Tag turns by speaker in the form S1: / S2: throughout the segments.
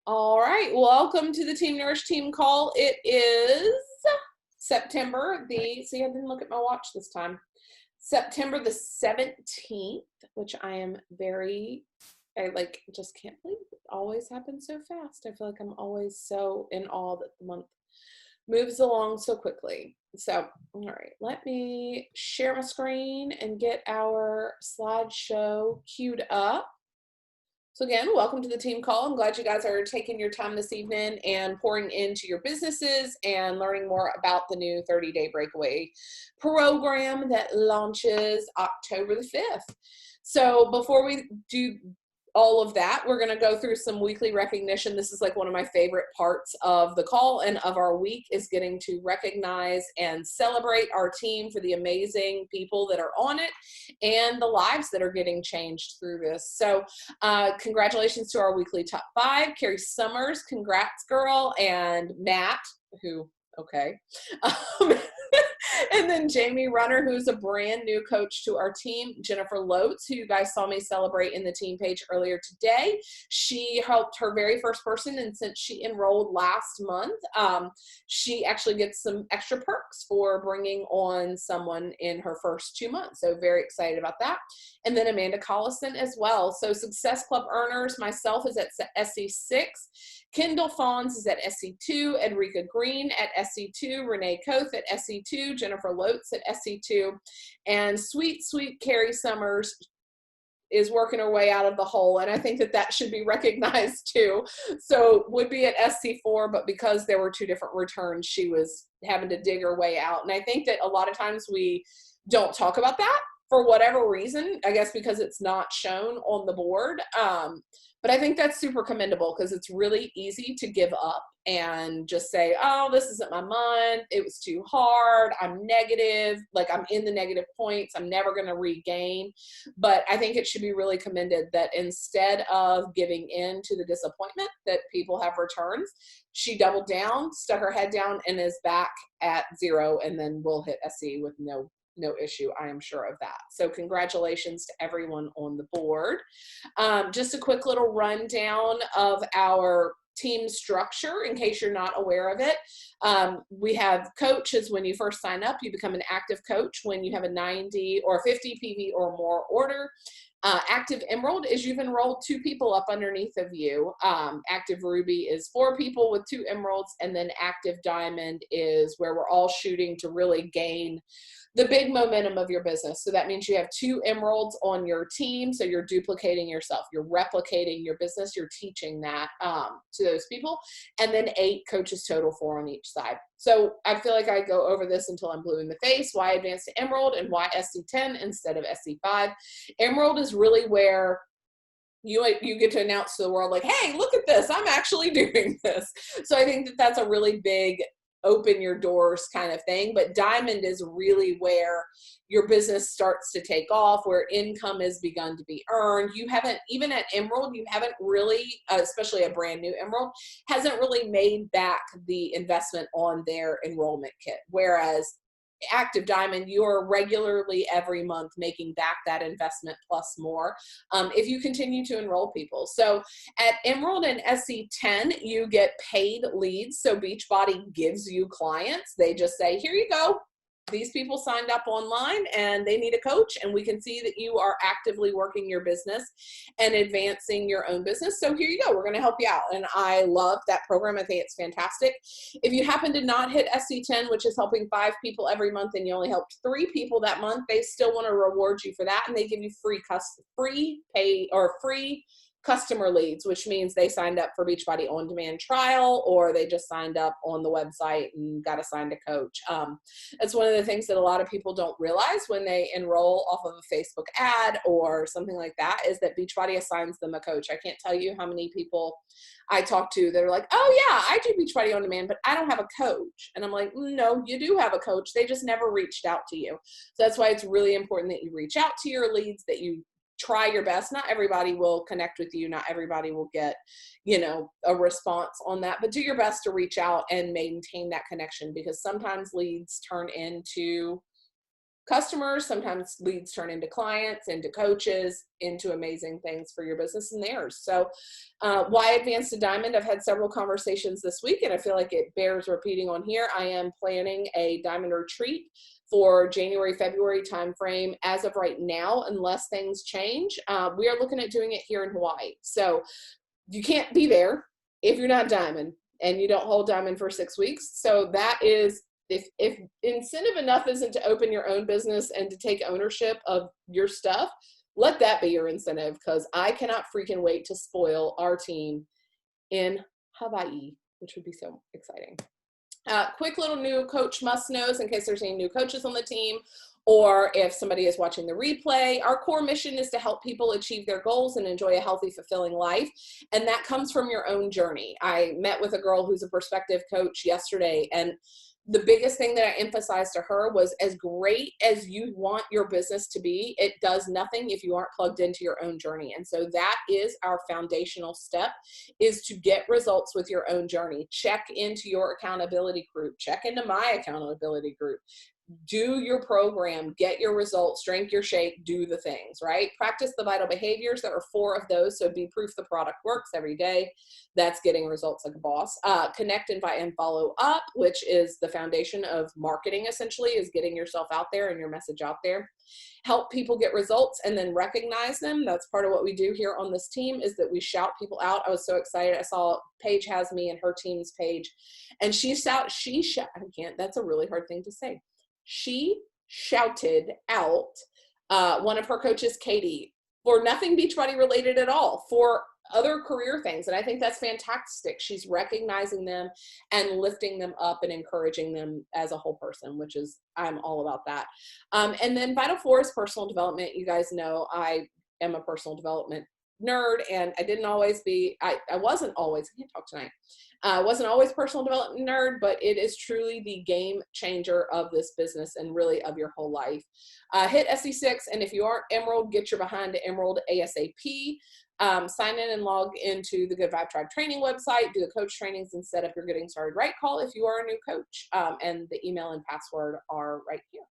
S1: All right, welcome to the Team Nourished Team Call. It is September see, I didn't look at my watch this time. September the 17th, which I just can't believe it always happens so fast. I feel like I'm always so in awe that the month moves along so quickly. So, all right, let me share my screen and get our slideshow queued up. So again, welcome to the team call. I'm glad you guys are taking your time this evening and pouring into your businesses and learning more about the new 30-day breakaway program that launches October the 5th. So before we do all of that, we're going to go through some weekly recognition. This is like one of my favorite parts of the call and of our week, is getting to recognize and celebrate our team for the amazing people that are on it and the lives that are getting changed through this. So congratulations to our weekly top 5. Carrie Summers, congrats girl, and Matt, who, okay. And then Jamie Runner, who's a brand new coach to our team. Jennifer Lotes, who you guys saw me celebrate in the team page earlier today. She helped her very first person, and since she enrolled last month, she actually gets some extra perks for bringing on someone in her first 2 months. So very excited about that. And then Amanda Collison as well. So Success Club earners, myself is at SC6. Kendall Fawns is at SC2, Edrika Green at SC2, Renee Koth at SC2, Jennifer Lotes at SC2, and sweet Carrie Summers is working her way out of the hole, and I think that should be recognized too. So would be at SC4, but because there were 2 different returns, she was having to dig her way out. And I think that a lot of times we don't talk about that for whatever reason, I guess because it's not shown on the board. But I think that's super commendable, because it's really easy to give up and just say, oh, this isn't my month. It was too hard. I'm negative. Like, I'm in the negative points. I'm never going to regain. But I think it should be really commended that instead of giving in to the disappointment that people have returns, she doubled down, stuck her head down, and is back at 0, and then we'll hit SC with no issue. I am sure of that. So congratulations to everyone on the board. Just a quick little rundown of our team structure in case you're not aware of it. We have coaches. When you first sign up, you become an active coach when you have a 90 or 50 PV or more order. Active Emerald is you've enrolled 2 people up underneath of you. Active Ruby is 4 people with 2 emeralds, and then Active Diamond is where we're all shooting to really gain the big momentum of your business. So that means you have 2 emeralds on your team. So you're duplicating yourself, you're replicating your business, you're teaching that to those people, and then 8 coaches total, 4 on each side. So I feel like I go over this until I'm blue in the face. Why advance to Emerald and why SC10 instead of SC5? Emerald is really where you get to announce to the world, like, hey, look at this, I'm actually doing this. So I think that's a really big open your doors kind of thing. But Diamond is really where your business starts to take off, where income has begun to be earned. You haven't, even at Emerald, you haven't really, especially a brand new Emerald, hasn't really made back the investment on their enrollment kit. Whereas Active Diamond, you're regularly every month making back that investment plus more if you continue to enroll people. So at Emerald and SC10, you get paid leads. So Beachbody gives you clients. They just say, here you go. These people signed up online and they need a coach, and we can see that you are actively working your business and advancing your own business. So here you go. We're going to help you out. And I love that program. I think it's fantastic. If you happen to not hit SC10, which is helping 5 people every month, and you only helped 3 people that month, they still want to reward you for that. And they give you free customer leads, which means they signed up for Beachbody on-demand trial, or they just signed up on the website and got assigned a coach. That's one of the things that a lot of people don't realize when they enroll off of a Facebook ad or something like that, is that Beachbody assigns them a coach. I can't tell you how many people I talk to that are like, oh yeah, I do Beachbody on demand, but I don't have a coach. And I'm like, no, you do have a coach. They just never reached out to you. So that's why it's really important that you reach out to your leads, that you try your best. Not everybody will connect with you. Not everybody will get, a response on that, but do your best to reach out and maintain that connection, because sometimes leads turn into customers, sometimes leads turn into clients, into coaches, into amazing things for your business and theirs. So why advance to diamond? I've had several conversations this week, and I feel like it bears repeating on here. I am planning a diamond retreat for January, February timeframe. As of right now, unless things change, we are looking at doing it here in Hawaii. So you can't be there if you're not diamond and you don't hold diamond for 6 weeks. So that is, if incentive enough isn't to open your own business and to take ownership of your stuff, let that be your incentive, because I cannot freaking wait to spoil our team in Hawaii, which would be so exciting. Quick little new coach must knows in case there's any new coaches on the team, or if somebody is watching the replay. Our core mission is to help people achieve their goals and enjoy a healthy, fulfilling life. And that comes from your own journey. I met with a girl who's a prospective coach yesterday, and the biggest thing that I emphasized to her was, as great as you want your business to be, it does nothing if you aren't plugged into your own journey. And so that is our foundational step, is to get results with your own journey. Check into your accountability group. Check into my accountability group. Do your program, get your results, drink your shake, do the things, right? Practice the vital behaviors. There are 4 of those. So be proof the product works every day. That's getting results like a boss. Connect, invite, and follow up, which is the foundation of marketing, essentially, is getting yourself out there and your message out there. Help people get results and then recognize them. That's part of what we do here on this team, is that we shout people out. I was so excited. I saw Paige has me and her team's page, and that's a really hard thing to say. She shouted out one of her coaches, Katie, for nothing Beachbody related at all, for other career things. And I think that's fantastic. She's recognizing them and lifting them up and encouraging them as a whole person, which is, I'm all about that. And then Vital 4 is personal development. You guys know I am a personal development nerd, and I can't talk tonight. Wasn't always personal development nerd, but it is truly the game changer of this business and really of your whole life. Hit SC6, and if you aren't Emerald, get your behind to Emerald ASAP. Sign in and log into the Good Vibe Tribe training website, do the coach trainings, and set up your Getting Started Right call if you are a new coach. And the email and password are right here.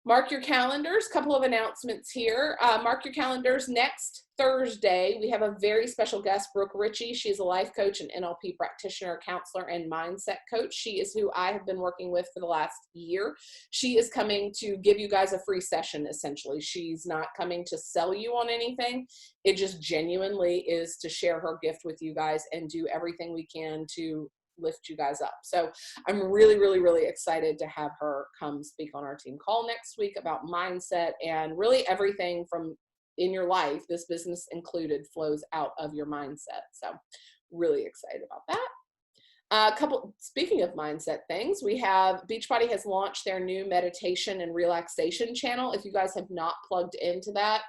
S1: Mark your calendars. Couple of announcements here. Mark your calendars. Next Thursday, we have a very special guest, Brooke Ritchie. She's a life coach, an NLP practitioner, counselor, and mindset coach. She is who I have been working with for the last year. She is coming to give you guys a free session, essentially. She's not coming to sell you on anything. It just genuinely is to share her gift with you guys and do everything we can to lift you guys up. So I'm really, really, really excited to have her come speak on our team call next week about mindset, and really everything from in your life, this business included, flows out of your mindset. So really excited about that. Speaking of mindset things, we have Beachbody has launched their new meditation and relaxation channel. If you guys have not plugged into that,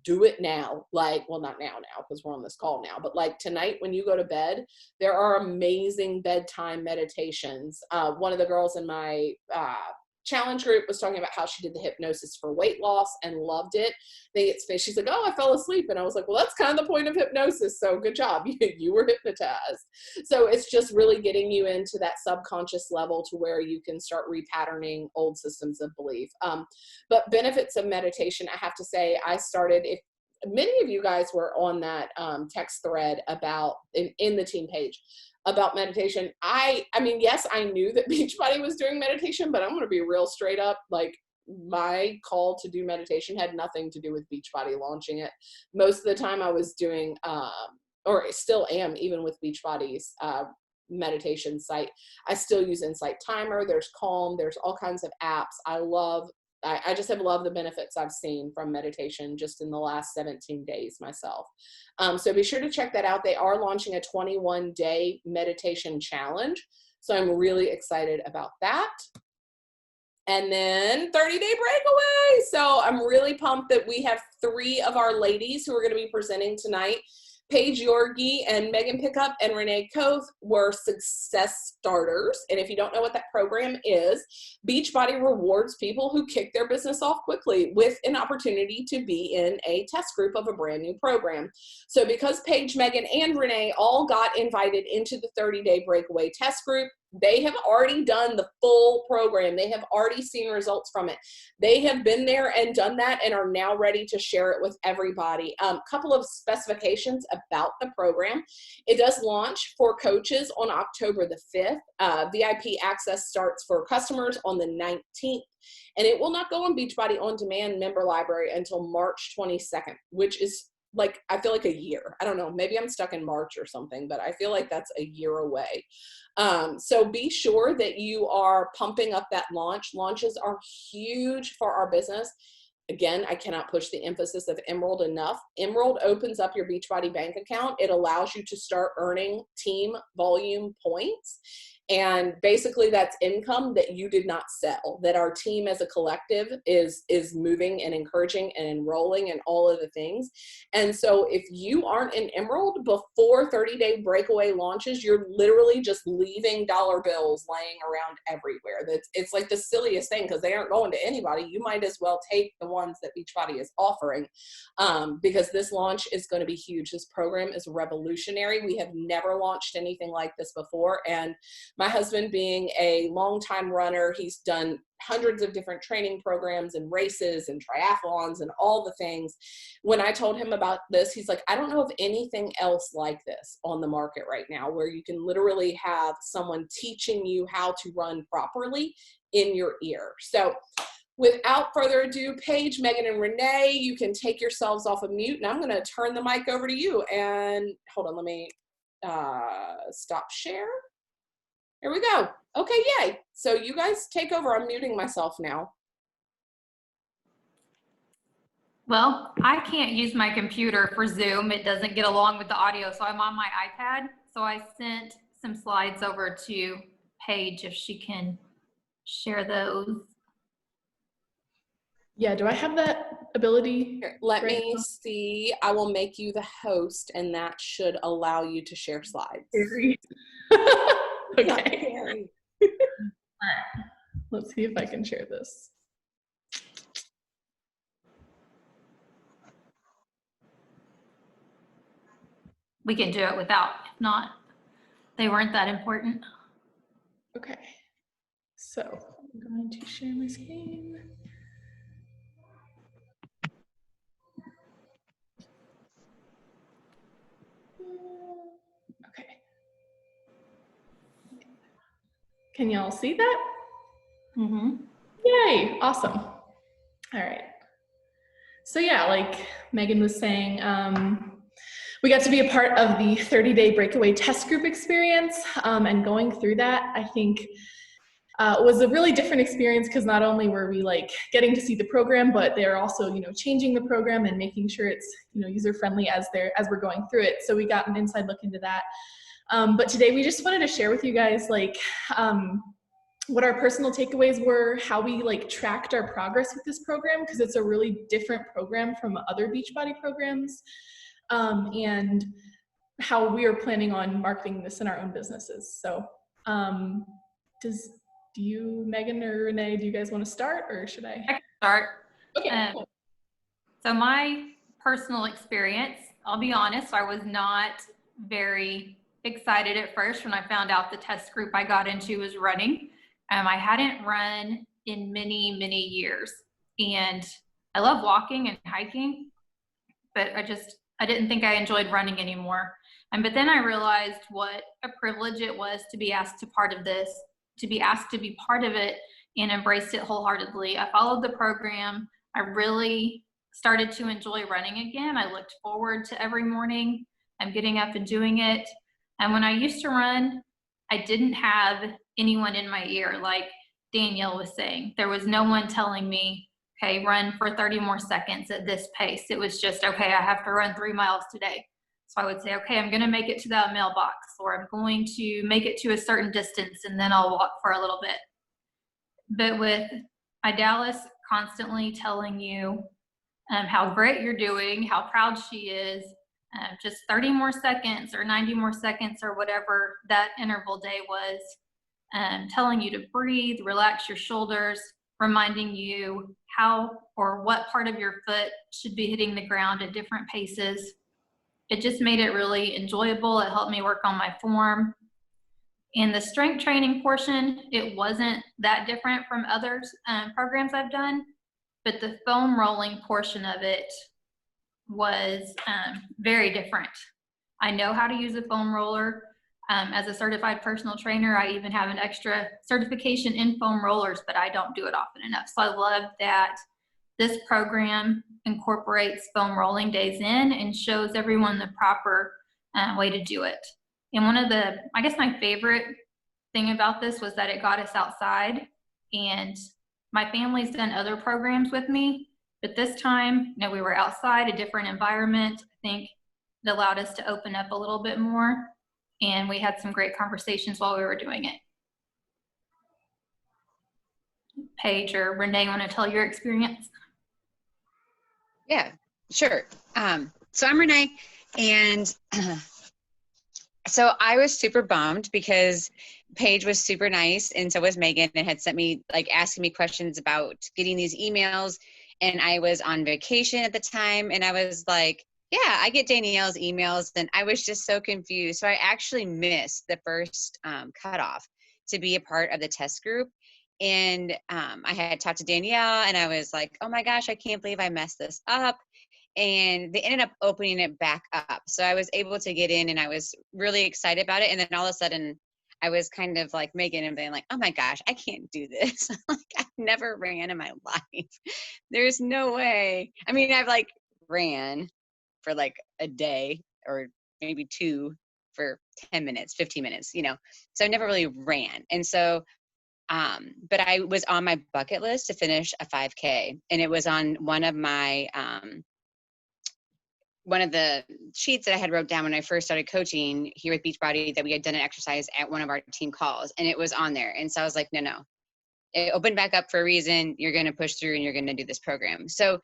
S1: do it now. Well, not now because we're on this call now, but like tonight when you go to bed, there are amazing bedtime meditations. One of the girls in my challenge group was talking about how she did the hypnosis for weight loss and loved it. She's like, oh, I fell asleep. And I was like, well, that's kind of the point of hypnosis. So good job. You were hypnotized. So it's just really getting you into that subconscious level to where you can start repatterning old systems of belief. But benefits of meditation, I have to say, I started, if many of you guys were on that text thread about in the team page about meditation. I mean, yes, I knew that Beachbody was doing meditation, but I'm going to be real straight up. Like, my call to do meditation had nothing to do with Beachbody launching it. Most of the time I was doing, or still am, even with Beachbody's meditation site, I still use Insight Timer. There's Calm. There's all kinds of apps. I just have loved the benefits I've seen from meditation just in the last 17 days myself. So be sure to check that out. They are launching a 21-day meditation challenge. So I'm really excited about that. And then 30-day breakaway. So I'm really pumped that we have 3 of our ladies who are going to be presenting tonight. Paige Yorgi and Megan Pickup and Renee Koth were success starters. And if you don't know what that program is, Beachbody rewards people who kick their business off quickly with an opportunity to be in a test group of a brand new program. So because Paige, Megan, and Renee all got invited into the 30-day breakaway test group, They have already done the full program. They have already seen results from it. They have been there and done that and are now ready to share it with everybody. Couple of specifications about the program. It does launch for coaches on October the 5th. VIP access starts for customers on the 19th. And it will not go on Beachbody On Demand member library until March 22nd, which is like, I feel like a year. I don't know, maybe I'm stuck in March or something, but I feel like that's a year away. So be sure that you are pumping up that launch. Launches are huge for our business. Again, I cannot push the emphasis of Emerald enough. Emerald opens up your Beachbody bank account. It allows you to start earning team volume points. And basically that's income that you did not sell, that our team as a collective is moving and encouraging and enrolling and all of the things. And so if you aren't in Emerald before 30-day breakaway launches, you're literally just leaving dollar bills laying around everywhere. It's like the silliest thing because they aren't going to anybody. You might as well take the ones that Beachbody is offering because this launch is going to be huge. This program is revolutionary. We have never launched anything like this before. And my husband being a longtime runner, he's done hundreds of different training programs and races and triathlons and all the things. When I told him about this, he's like, I don't know of anything else like this on the market right now where you can literally have someone teaching you how to run properly in your ear. So without further ado, Paige, Megan, and Renee, you can take yourselves off of mute, and I'm going to turn the mic over to you. And hold on, let me stop share. Here we go. Okay, yay. So you guys take over. I'm muting myself now.
S2: Well, I can't use my computer for Zoom. It doesn't get along with the audio, so I'm on my iPad. So I sent some slides over to Paige if she can share those.
S3: Yeah, do I have that ability?
S1: Here, let me see. I will make you the host, and that should allow you to share slides.
S3: Okay. Let's see if I can share this.
S2: We can do it without. If not, they weren't that important.
S3: Okay. So I'm going to share my screen. Okay. Can y'all see that?
S2: Mm-hmm.
S3: Yay, awesome. All right. So yeah, like Megan was saying, we got to be a part of the 30-day breakaway test group experience, and going through that, I think was a really different experience because not only were we like getting to see the program, but they're also, you know, changing the program and making sure it's, you know, user-friendly as we're going through it. So we got an inside look into that. But today we just wanted to share with you guys like what our personal takeaways were, how we like tracked our progress with this program, because it's a really different program from other Beachbody programs, and how we are planning on marketing this in our own businesses. So do you, Megan or Renee, do you guys want to start, or should I?
S2: I can start.
S3: Okay, cool.
S2: So my personal experience, I'll be honest, I was not very excited at first when I found out the test group I got into was running. I hadn't run in many, many years, and I love walking and hiking, but I didn't think I enjoyed running anymore. But then I realized what a privilege it was to be asked to part of this, to be asked to be part of it, and embraced it wholeheartedly. I followed the program. I really started to enjoy running again. I looked forward to every morning. I'm getting up and doing it. And when I used to run, I didn't have anyone in my ear, like Danielle was saying. There was no one telling me, okay, run for 30 more seconds at this pace. It was just, okay, I have to run 3 miles today. So I would say, okay, I'm going to make it to that mailbox, or I'm going to make it to a certain distance, and then I'll walk for a little bit. But with Idalis constantly telling you how great you're doing, how proud she is, just 30 more seconds or 90 more seconds or whatever that interval day was, telling you to breathe, relax your shoulders, reminding you how or what part of your foot should be hitting the ground at different paces. It just made it really enjoyable. It helped me work on my form. And the strength training portion, it wasn't that different from other programs I've done, but the foam rolling portion of it was very different. I know how to use a foam roller. As a certified personal trainer, I even have an extra certification in foam rollers, but I don't do it often enough. So I love that this program incorporates foam rolling days in and shows everyone the proper way to do it. And one of the, I guess my favorite thing about this was that it got us outside, and my family's done other programs with me, but this time, you know, we were outside, a different environment. I think it allowed us to open up a little bit more, and we had some great conversations while we were doing it. Paige or Renee, want to tell your experience?
S4: Yeah, sure. So I'm Renee, and so I was super bummed because Paige was super nice, and so was Megan, and had sent me, like, asking me questions about getting these emails, and I was on vacation at the time, and I was like, yeah, I get Danielle's emails, and I was just so confused. So I actually missed the first cutoff to be a part of the test group. And I had talked to Danielle, and I was like, oh my gosh, I can't believe I messed this up. And they ended up opening it back up. So I was able to get in, and I was really excited about it. And then all of a sudden, I was kind of like Megan and being like, oh my gosh, I can't do this. Like, I've never ran in my life. There's no way. I mean, I've like ran for like a day or maybe two for 10 minutes, 15 minutes, you know, so I never really ran. And so, but I was on my bucket list to finish a 5K, and it was on one of my, one of the sheets that I had wrote down when I first started coaching here with Beachbody, that we had done an exercise at one of our team calls, and it was on there. And so I was like, no, it opened back up for a reason. You're going to push through, and you're going to do this program. So,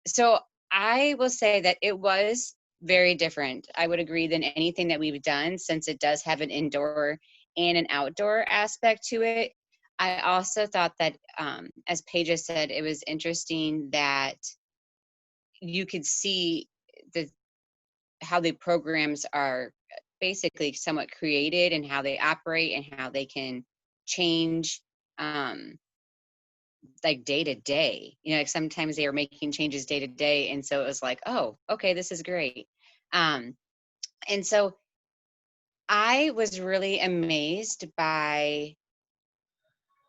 S4: so I will say that it was very different, I would agree, than anything that we've done, since it does have an indoor and an outdoor aspect to it. I also thought that, as Paige has said, it was interesting that you could see how the programs are basically somewhat created, and how they operate, and how they can change, like day to day, you know, like sometimes they are making changes day to day. And so it was like, oh, okay, this is great. And so I was really amazed by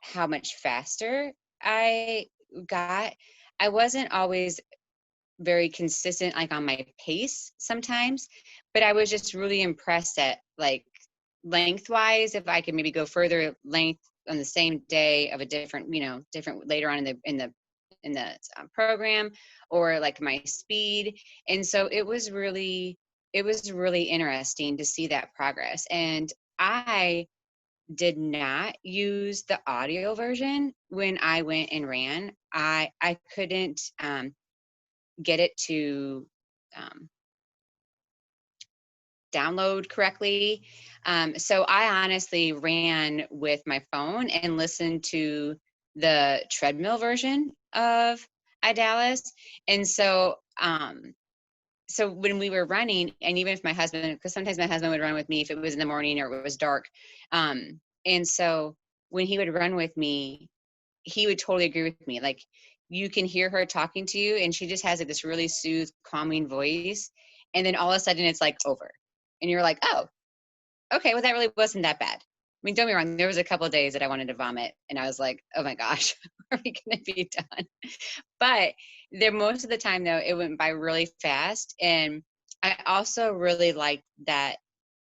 S4: how much faster I got. I wasn't always very consistent, like on my pace sometimes, but I was just really impressed at, like, lengthwise, if I could maybe go further length on the same day of a different, you know, different later on in the program, or like my speed. And so it was really interesting to see that progress. And I did not use the audio version when I went and ran. I couldn't get it to download correctly. So I honestly ran with my phone and listened to the treadmill version of Idalis. And so, so when we were running, and even if my husband, because sometimes my husband would run with me if it was in the morning or it was dark. And so when he would run with me, he would totally agree with me. Like, you can hear her talking to you, and she just has like this really soothed, calming voice. And then all of a sudden it's like over. And you're like, oh, okay, well, that really wasn't that bad. I mean, don't be wrong, there was a couple of days that I wanted to vomit, and I was like, oh my gosh, are we gonna be done? But most of the time, though, it went by really fast. And I also really liked that,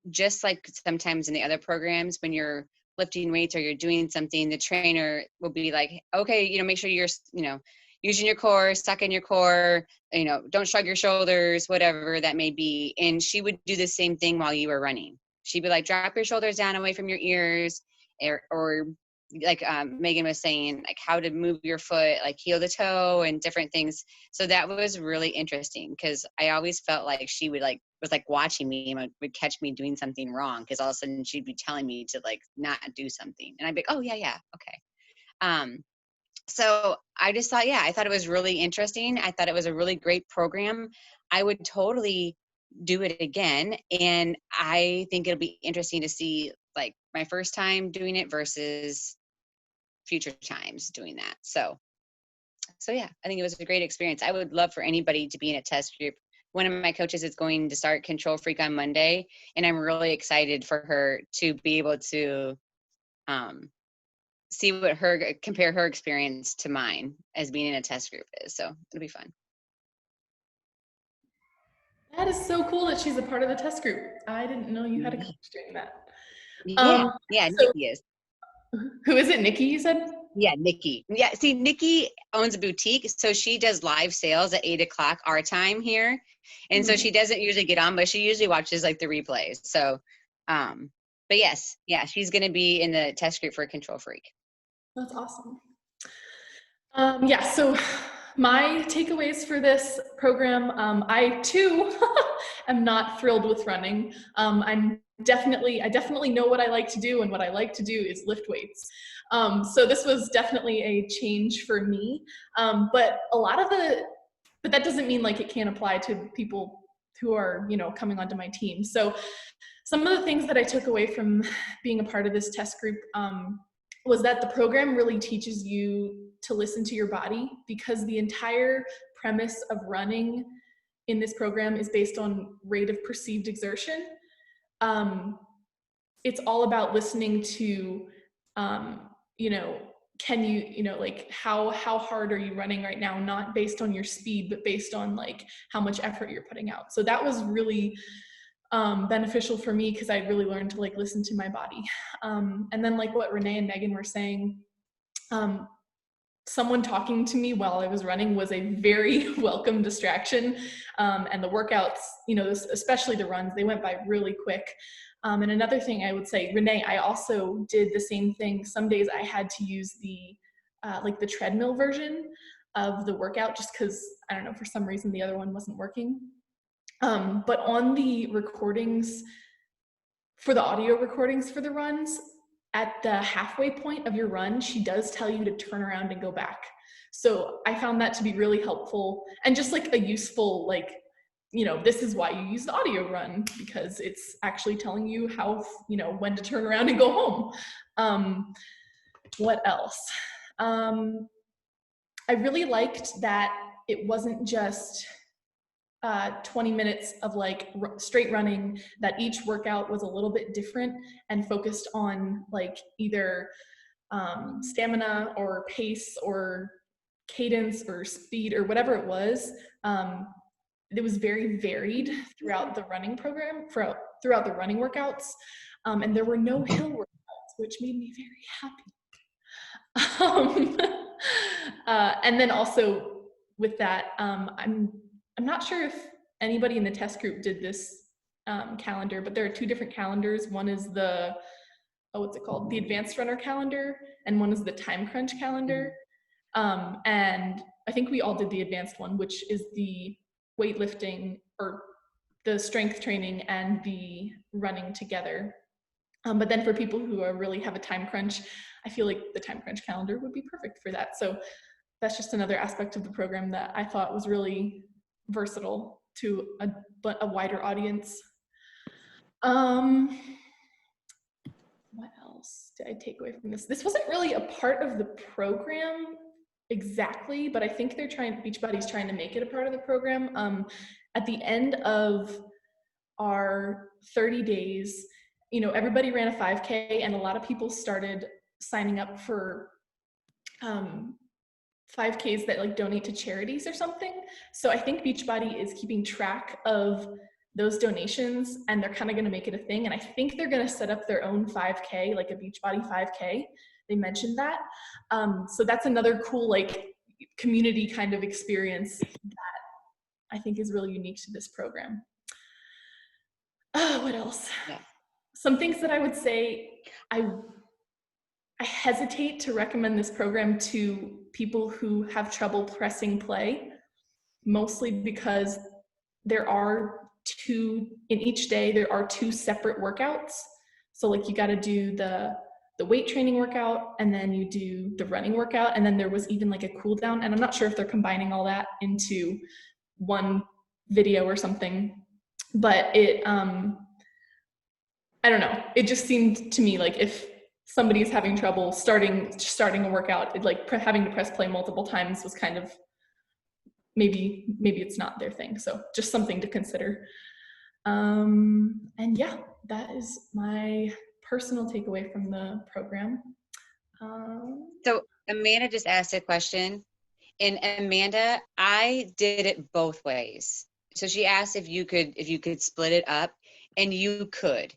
S4: just like sometimes in the other programs, when you're lifting weights or you're doing something, the trainer will be like, okay, you know, make sure you're, you know, using your core, suck in your core, you know, don't shrug your shoulders, whatever that may be. And she would do the same thing while you were running. She'd be like, drop your shoulders down away from your ears, or like Megan was saying, like how to move your foot, like heel to toe and different things. So that was really interesting, because I always felt like she would was watching me and would catch me doing something wrong, because all of a sudden she'd be telling me to like not do something, and I'd be like, oh yeah, okay. So I just thought, I thought it was really interesting. I thought it was a really great program. I would totally do it again. And I think it'll be interesting to see like my first time doing it versus future times doing that. So yeah, I think it was a great experience. I would love for anybody to be in a test group. One of my coaches is going to start Control Freak on Monday, and I'm really excited for her to be able to see what compare her experience to mine as being in a test group is. So it'll be fun.
S3: That is so cool that she's a part of the test group. I didn't know you had a coach doing that.
S4: Yeah,
S3: So
S4: Nikki is.
S3: who is it? Nikki, you said?
S4: Yeah, Nikki. Yeah, see, Nikki owns a boutique, so she does live sales at 8:00 our time here, and so she doesn't usually get on, but she usually watches like the replays. So, but yes, yeah, she's going to be in the test group for Control Freak.
S3: That's awesome. Yeah, so my takeaways for this program, I too am not thrilled with running. I definitely know what I like to do, and what I like to do is lift weights. So this was definitely a change for me. But that doesn't mean like it can't apply to people who are, coming onto my team. So some of the things that I took away from being a part of this test group, was that the program really teaches you to listen to your body, because the entire premise of running in this program is based on rate of perceived exertion. It's all about listening to, can you, like how hard are you running right now? Not based on your speed, but based on like how much effort you're putting out. So that was really beneficial for me, because I really learned to like listen to my body. And then like what Renee and Megan were saying, someone talking to me while I was running was a very welcome distraction. And the workouts, especially the runs, they went by really quick. And another thing I would say, Renee, I also did the same thing. Some days I had to use the treadmill version of the workout, just because, I don't know, for some reason the other one wasn't working. But on the recordings, for the audio recordings for the runs, at the halfway point of your run, she does tell you to turn around and go back. So I found that to be really helpful, and just like a useful, like, this is why you use the audio run, because it's actually telling you how, when to turn around and go home. What else? I really liked that it wasn't just 20 minutes of like straight running, that each workout was a little bit different and focused on like either stamina or pace or cadence or speed or whatever it was. It was very varied throughout the running program, throughout the running workouts. And there were no hill workouts, which made me very happy. And then also with that, I'm not sure if anybody in the test group did this calendar, but there are two different calendars. One is the, what's it called? The advanced runner calendar, and one is the time crunch calendar. And I think we all did the advanced one, which is the weightlifting or the strength training and the running together. But then for people who really have a time crunch, I feel like the time crunch calendar would be perfect for that. So that's just another aspect of the program that I thought was really versatile to a wider audience. What else did I take away from this? This wasn't really a part of the program exactly, but I think Beachbody's trying to make it a part of the program. At the end of our 30 days, everybody ran a 5K, and a lot of people started signing up for 5Ks that like donate to charities or something. So I think Beachbody is keeping track of those donations, and they're kind of going to make it a thing. And I think they're going to set up their own 5K, like a Beachbody 5K. They mentioned that. So that's another cool like community kind of experience that I think is really unique to this program. What else? Yeah. Some things that I would say, I hesitate to recommend this program to people who have trouble pressing play, mostly because in each day, there are two separate workouts. So like you got to do the weight training workout, and then you do the running workout. And then there was even like a cool down, and I'm not sure if they're combining all that into one video or something. but it, I don't know, it just seemed to me like if somebody's having trouble starting a workout, it, like having to press play multiple times was kind of, maybe it's not their thing. So just something to consider. And yeah, that is my personal takeaway from the program.
S4: So Amanda just asked a question, and Amanda, I did it both ways. So she asked if you could split it up, and you could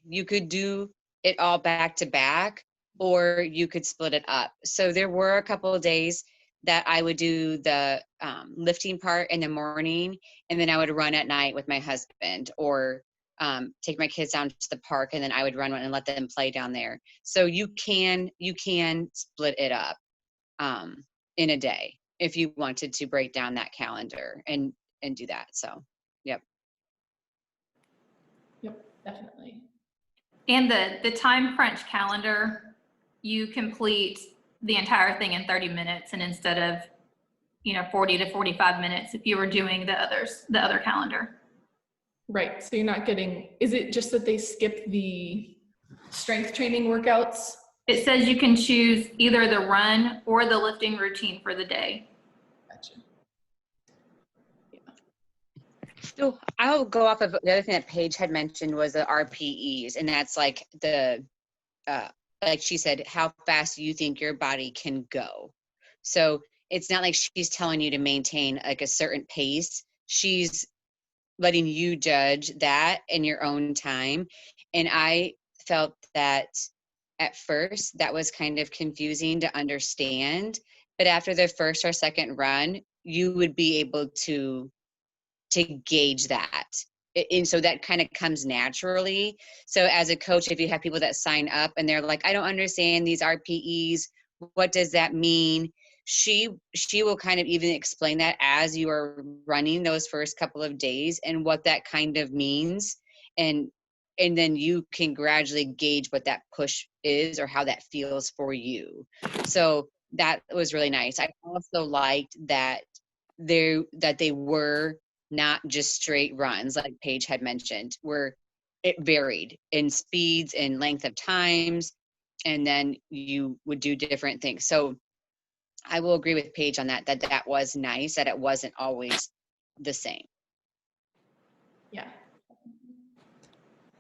S4: do it all back to back, or you could split it up. So there were a couple of days that I would do the lifting part in the morning, and then I would run at night with my husband, or take my kids down to the park, and then I would run and let them play down there. So you can split it up in a day if you wanted to break down that calendar and do that. So yep,
S3: definitely.
S2: And the time crunch calendar, you complete the entire thing in 30 minutes, and instead of 40 to 45 minutes if you were doing the other calendar.
S3: Right. So you're not getting, is it just that they skip the strength training workouts?
S2: It says you can choose either the run or the lifting routine for the day.
S3: Gotcha.
S4: Yeah. So I'll go off of the other thing that Paige had mentioned was the RPEs, and that's like the, like she said, how fast you think your body can go. So it's not like she's telling you to maintain like a certain pace. She's letting you judge that in your own time. And I felt that at first that was kind of confusing to understand, but after the first or second run, you would be able to gauge that. And so that kind of comes naturally. So as a coach, if you have people that sign up and they're like, I don't understand these RPEs, what does that mean? She will kind of even explain that as you are running those first couple of days and what that kind of means. And then you can gradually gauge what that push is or how that feels for you. So that was really nice. I also liked that they were not just straight runs like Paige had mentioned, where it varied in speeds and length of times, and then you would do different things. So I will agree with Paige on that was nice, that it wasn't always the same.
S3: Yeah.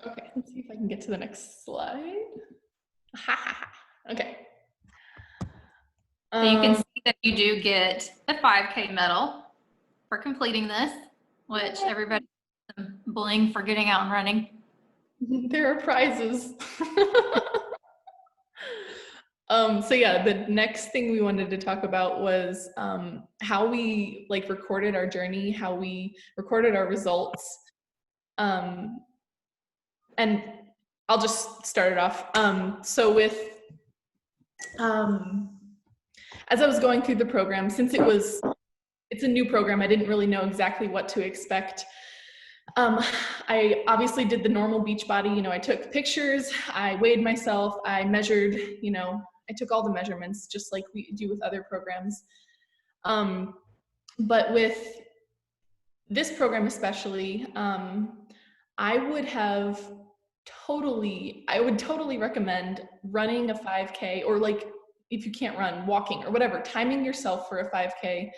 S3: Okay, let's see if I can get to the next slide. Okay.
S2: So you can see that you do get a 5K medal for completing this, which everybody gets some bling for getting out and running.
S3: There are prizes. So yeah, the next thing we wanted to talk about was how we like recorded our journey, how we recorded our results. And I'll just start it off. So with, as I was going through the program, since it's a new program, I didn't really know exactly what to expect. I obviously did the normal Beachbody, I took pictures, I weighed myself, I measured, I took all the measurements just like we do with other programs. But with this program especially, I would totally recommend running a 5K, or like, if you can't run, walking or whatever, timing yourself for a 5K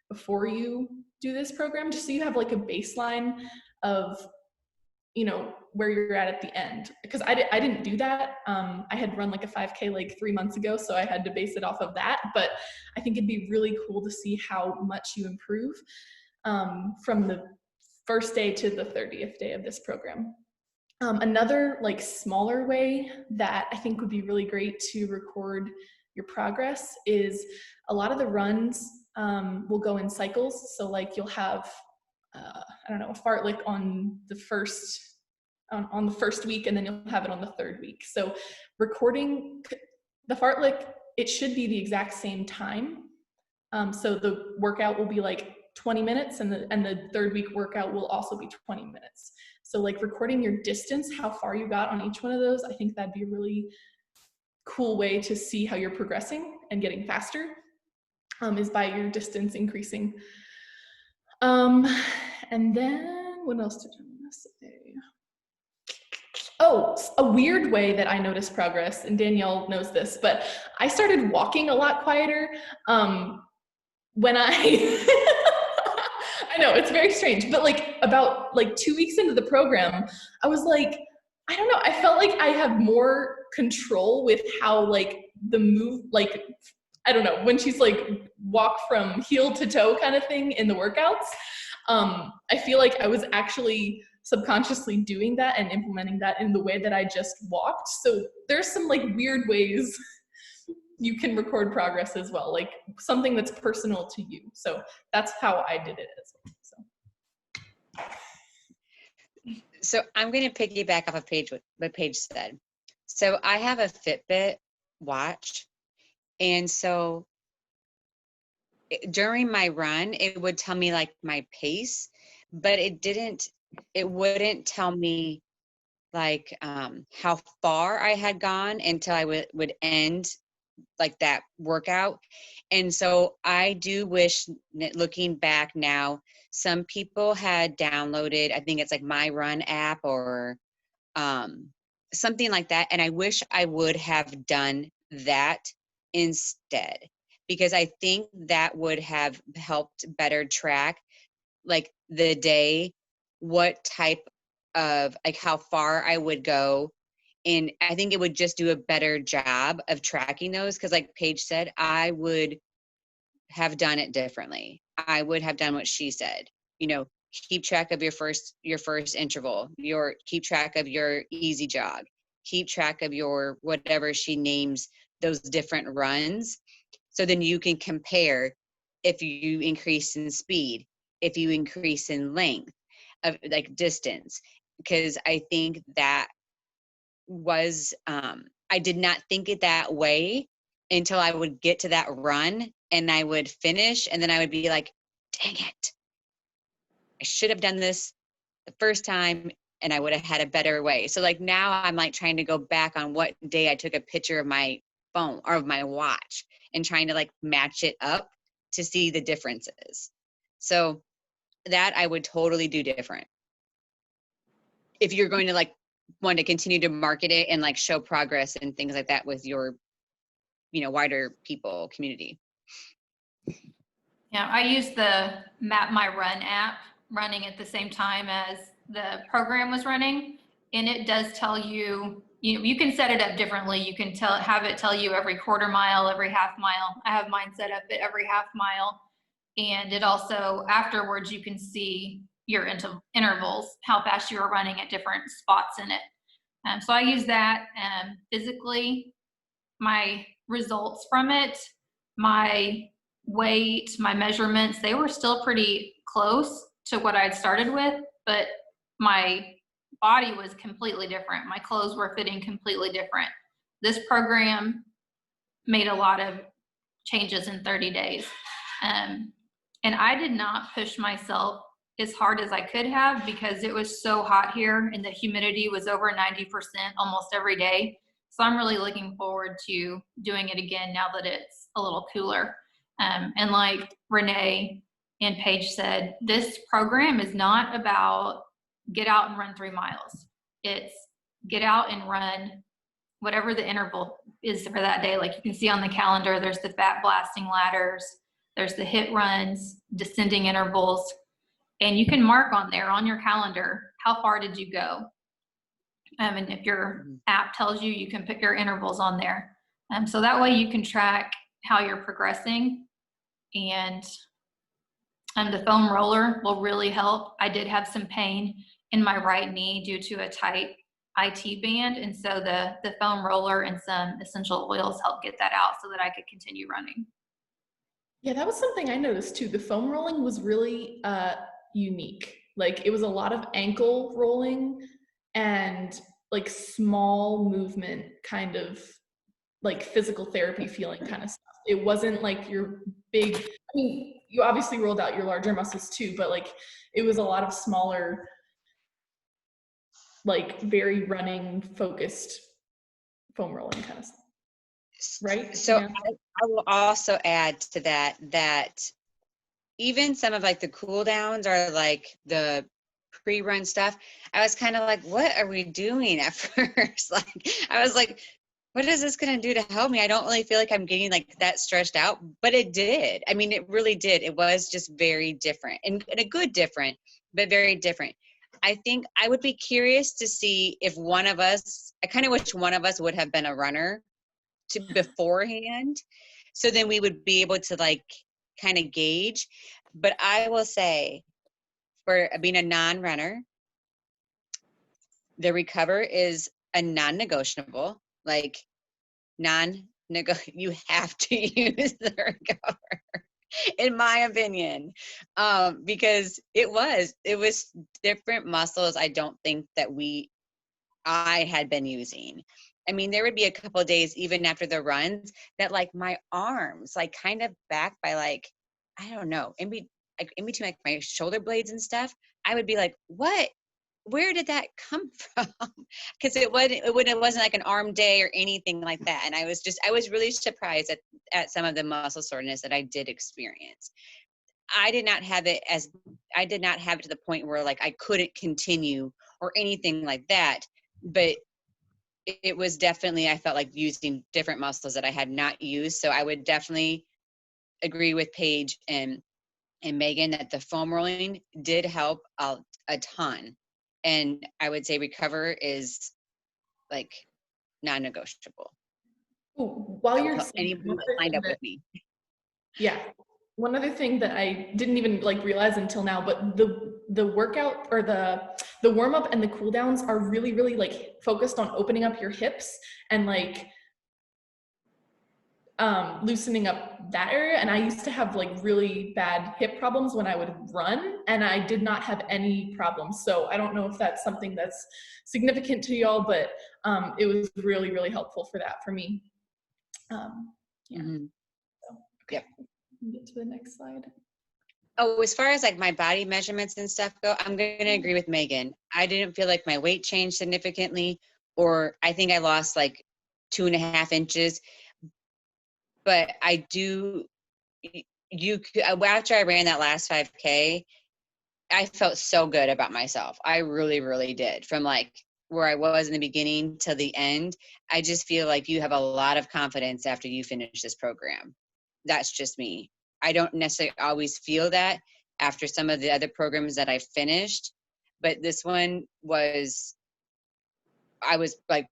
S3: before you do this program, just so you have like a baseline of, where you're at the end. Because I didn't do that. I had run like a 5K like 3 months ago, so I had to base it off of that. But I think it'd be really cool to see how much you improve from the first day to the 30th day of this program. Another like smaller way that I think would be really great to record your progress is a lot of the runs will go in cycles. So like you'll have, a fartlek on the first week, and then you'll have it on the third week. So recording the fartlek, it should be the exact same time. So the workout will be like 20 minutes and the third week workout will also be 20 minutes. So like recording your distance, how far you got on each one of those, I think that'd be a really cool way to see how you're progressing and getting faster, is by your distance increasing. And then what else did I want to say? Oh, a weird way that I noticed progress, and Danielle knows this, but I started walking a lot quieter when I, I know it's very strange, but like about like 2 weeks into the program, I was like, I don't know, I felt like I have more control with how like the move, like, I don't know, when she's like walk from heel to toe kind of thing in the workouts. I feel like I was actually subconsciously doing that and implementing that in the way that I just walked. So there's some like weird ways you can record progress as well, like something that's personal to you. So that's how I did it as well.
S4: So I'm going to piggyback off of what Paige said. So I have a Fitbit watch. And so during my run, it would tell me like my pace, but it wouldn't tell me like how far I had gone until I would end like that workout. And so I do wish, looking back now, some people had downloaded, I think it's like My Run app or something like that. And I wish I would have done that instead, because I think that would have helped better track like the day, what type of like how far I would go. And I think it would just do a better job of tracking those. Cause like Paige said, I would have done it differently. I would have done what she said, you know, keep track of your first interval, keep track of your easy jog, keep track of your whatever she names those different runs. So then you can compare if you increase in speed, if you increase in length of like distance. Because I think that was, I did not think it that way until I would get to that run and I would finish. And then I would be like, dang it, I should have done this the first time and I would have had a better way. So like now I'm like trying to go back on what day I took a picture of my phone or of my watch and trying to like match it up to see the differences. So that I would totally do different. If you're going to like want to continue to market it and like show progress and things like that with your, you know, wider people community.
S2: Yeah, I use the Map My Run app running at the same time as the program was running, and it does tell you, you can set it up differently. You can have it tell you every quarter mile, every half mile. I have mine set up at every half mile, and it also afterwards you can see your intervals, how fast you are running at different spots in it. So I use that. Physically, my results from it, my weight, my measurements, they were still pretty close to what I'd started with, but my body was completely different. My clothes were fitting completely different. This program made a lot of changes in 30 days. And I did not push myself as hard as I could have because it was so hot here and the humidity was over 90% almost every day. So I'm really looking forward to doing it again now that it's a little cooler. And like Renee and Paige said, this program is not about get out and run 3 miles. It's get out and run whatever the interval is for that day. Like you can see on the calendar, there's the fat blasting ladders, there's the HIIT runs, descending intervals, and you can mark on there on your calendar, how far did you go? And if your app tells you, you can put your intervals on there. So that way you can track how you're progressing. And the foam roller will really help. I did have some pain in my right knee due to a tight IT band. And so the foam roller and some essential oils helped get that out so that I could continue running.
S3: Yeah, that was something I noticed too. The foam rolling was really unique. Like it was a lot of ankle rolling and like small movement kind of like physical therapy feeling kind of stuff. It wasn't like your big, I mean, you obviously rolled out your larger muscles too, but like it was a lot of smaller, like very running focused foam rolling kind of stuff. Right?
S4: So
S3: yeah.
S4: I will also add to that even some of like the cool downs are like the pre-run stuff, I was kind of like, what are we doing at first? Like, I was like, what is this going to do to help me? I don't really feel like I'm getting like that stressed out, but it did. I mean, it really did. It was just very different and a good different, but very different. I think I would be curious to see if one of us, I kind of wish one of us would have been a runner to beforehand. So then we would be able to like kind of gauge. But I will say, for being a non-runner, the recover is a non-negotiable. Like you have to use the recover, in my opinion, because it was different muscles. I don't think that I had been using. I mean, there would be a couple of days, even after the runs, that like my arms, like kind of back by like, I don't know, in between like my shoulder blades and stuff, I would be like, what? Where did that come from? Because it wasn't like an arm day or anything like that. And I was really surprised at some of the muscle soreness that I did experience. I did not have it to the point where like I couldn't continue or anything like that. But it was definitely, I felt like using different muscles that I had not used. So I would definitely agree with Paige and Megan that the foam rolling did help a ton. And I would say recover is like non-negotiable.
S3: Ooh, while you're saying
S4: anybody that signed up with me.
S3: Yeah. One other thing that I didn't even like realize until now, but the workout or the warm up and the cool downs are really, really like focused on opening up your hips and like loosening up that area. And I used to have like really bad hip problems when I would run, and I did not have any problems. So I don't know if that's something that's significant to y'all, but it was really, really helpful for that for me. Yeah.
S4: Mm-hmm.
S3: So, okay.
S4: Yep.
S3: Get to the next slide.
S4: Oh, as far as like my body measurements and stuff go, I'm going to agree with Megan. I didn't feel like my weight changed significantly, or I think I lost like 2.5 inches. But I do, after I ran that last 5K, I felt so good about myself. I really, really did. From like where I was in the beginning till the end, I just feel like you have a lot of confidence after you finish this program. That's just me. I don't necessarily always feel that after some of the other programs that I finished, but this one I was like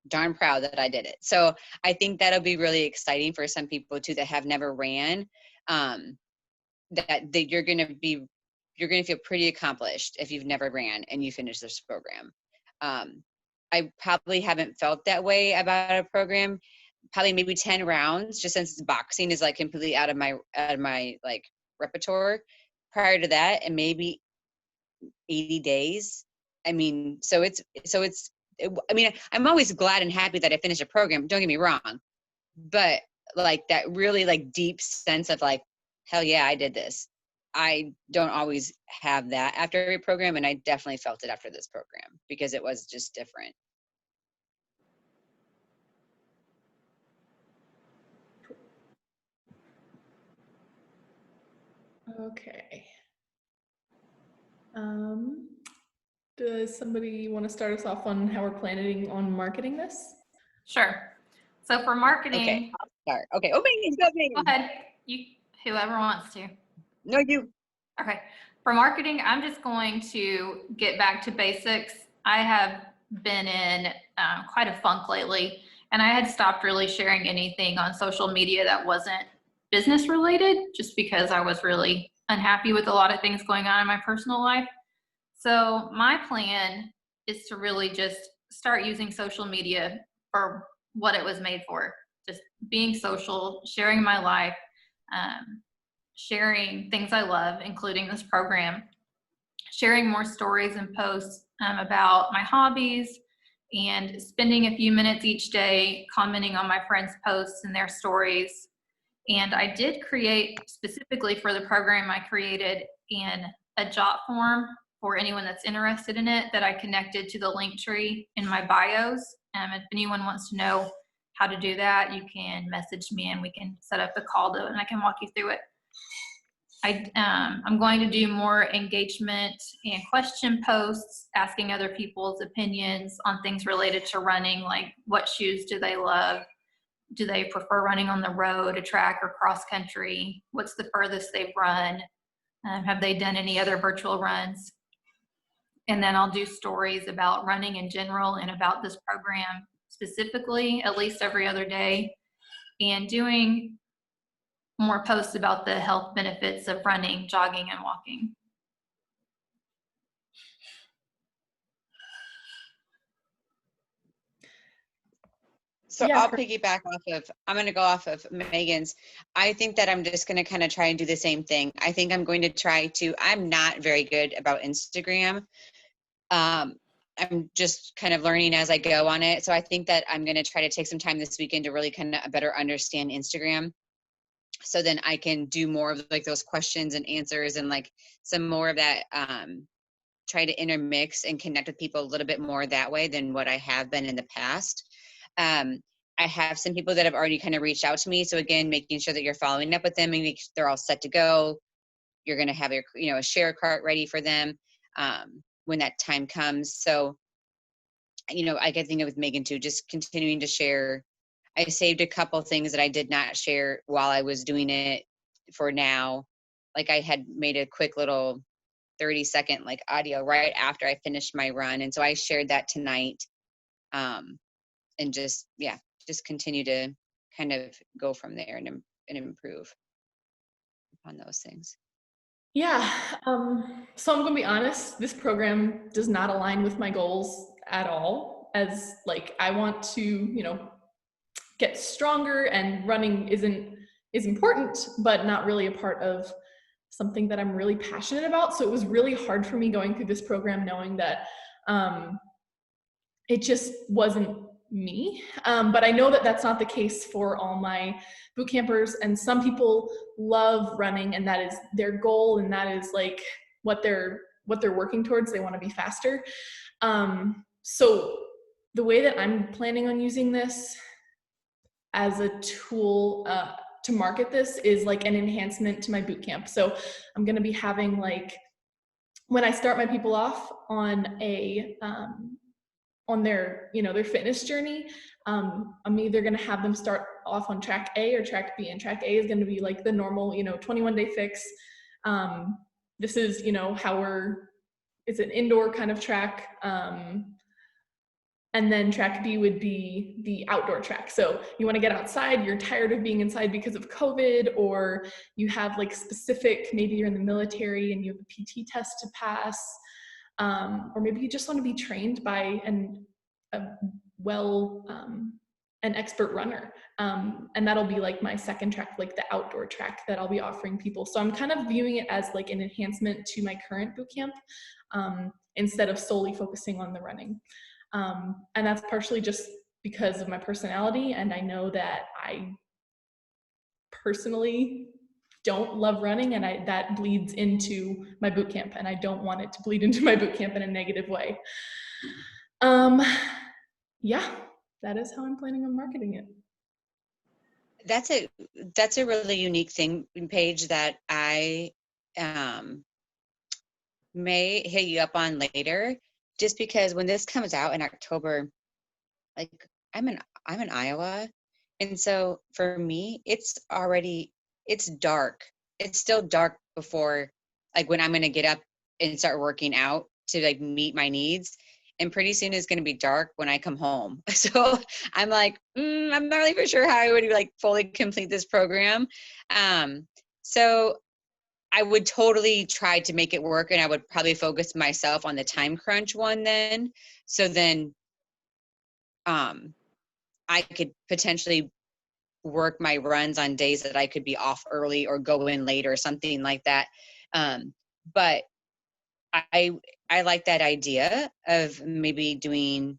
S4: darn proud that I did it. So I think that'll be really exciting for some people too that have never ran, that you're going to feel pretty accomplished if you've never ran and you finish this program. I probably haven't felt that way about a program, probably maybe 10 rounds, just since boxing is like completely out of my like repertoire. Prior to that, and maybe 80 days. I mean, I mean, I'm always glad and happy that I finished a program. Don't get me wrong, but like that really like deep sense of like, hell yeah, I did this. I don't always have that after every program, and I definitely felt it after this program because it was just different.
S3: Okay. Does somebody want to start us off on how we're planning on marketing this?
S2: Sure. So for marketing.
S4: Okay, I'll start. Okay. Oh, Megan, go, Megan.
S2: Go ahead. Whoever wants to.
S4: No, you.
S2: Okay. For marketing, I'm just going to get back to basics. I have been in quite a funk lately, and I had stopped really sharing anything on social media that wasn't business related, just because I was really unhappy with a lot of things going on in my personal life. So my plan is to really just start using social media for what it was made for, just being social, sharing my life, sharing things I love, including this program, sharing more stories and posts about my hobbies, and spending a few minutes each day commenting on my friends' posts and their stories. And I did create, specifically for the program, I created a jot form for anyone that's interested in it that I connected to the link tree in my bios. If anyone wants to know how to do that, you can message me and we can set up a call and I can walk you through it. I'm going to do more engagement and question posts, asking other people's opinions on things related to running, like what shoes do they love? Do they prefer running on the road, a track, or cross country? What's the furthest they've run? Have they done any other virtual runs? And then I'll do stories about running in general and about this program specifically, at least every other day, and doing more posts about the health benefits of running, jogging, and walking.
S4: So
S3: Yeah.
S4: I'll piggyback I'm going to go off of Megan's. I think that I'm just going to kind of try and do the same thing. I think I'm going to I'm not very good about Instagram. I'm just kind of learning as I go on it. So I think that I'm going to try to take some time this weekend to really kind of better understand Instagram. So then I can do more of like those questions and answers and like some more of that, try to intermix and connect with people a little bit more that way than what I have been in the past. I have some people that have already kind of reached out to me. So again, making sure that you're following up with them and make sure they're all set to go. You're going to have your, a share cart ready for them when that time comes. So, I get thinking with Megan too, just continuing to share. I saved a couple things that I did not share while I was doing it for now. Like I had made a quick little 30-second like audio right after I finished my run. And so I shared that tonight. And just continue to kind of go from there and improve upon those things.
S3: Yeah. So I'm going to be honest, this program does not align with my goals at all. As like, I want to, get stronger, and running is important, but not really a part of something that I'm really passionate about. So it was really hard for me going through this program knowing that it just wasn't me. But I know that that's not the case for all my boot campers, and some people love running and that is their goal, and that is like what they're working towards. They want to be faster. So the way that I'm planning on using this as a tool to market this is like an enhancement to my boot camp. So I'm going to be having like, when I start my people off on on their, their fitness journey, I'm either going to have them start off on track A or track B, and track A is going to be like the normal, 21-day fix. This is, it's an indoor kind of track. And then track B would be the outdoor track. So you want to get outside, you're tired of being inside because of COVID, or you have like specific, maybe you're in the military and you have a PT test to pass, or maybe you just want to be trained by an expert runner. And that'll be like my second track, like the outdoor track that I'll be offering people. So I'm kind of viewing it as like an enhancement to my current boot camp, instead of solely focusing on the running. And that's partially just because of my personality. And I know that I personally don't love running, and that bleeds into my boot camp, and I don't want it to bleed into my boot camp in a negative way. Yeah, that is how I'm planning on marketing it.
S4: That's a really unique thing, Paige, that I may hit you up on later, just because when this comes out in October, like I'm in Iowa, and so for me it's dark. It's still dark before like when I'm going to get up and start working out to like meet my needs, and pretty soon it's going to be dark when I come home. So I'm like, I'm not really for sure how I would like fully complete this program. So I would totally try to make it work, and I would probably focus myself on the time crunch one then. So then I could potentially work my runs on days that I could be off early or go in late or something like that. But I like that idea of maybe doing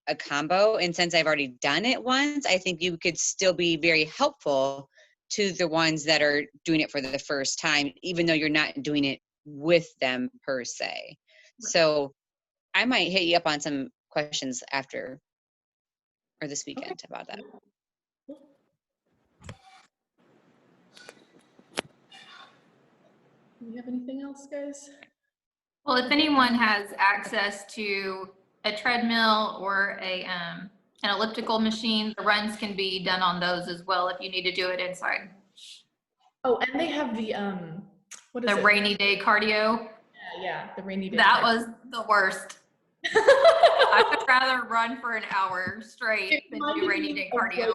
S4: a combo. And since I've already done it once, I think you could still be very helpful to the ones that are doing it for the first time, even though you're not doing it with them per se. So I might hit you up on some questions after or this weekend about that.
S3: Do you have anything else, guys?
S2: Well, if anyone has access to a treadmill or an elliptical machine, the runs can be done on those as well if you need to do it inside.
S3: Oh, and they have the what is
S2: The
S3: it?
S2: rainy day cardio.
S3: Yeah, the rainy day.
S2: That
S3: cardio.
S2: was the worst. I would rather run for an hour straight than do rainy day cardio.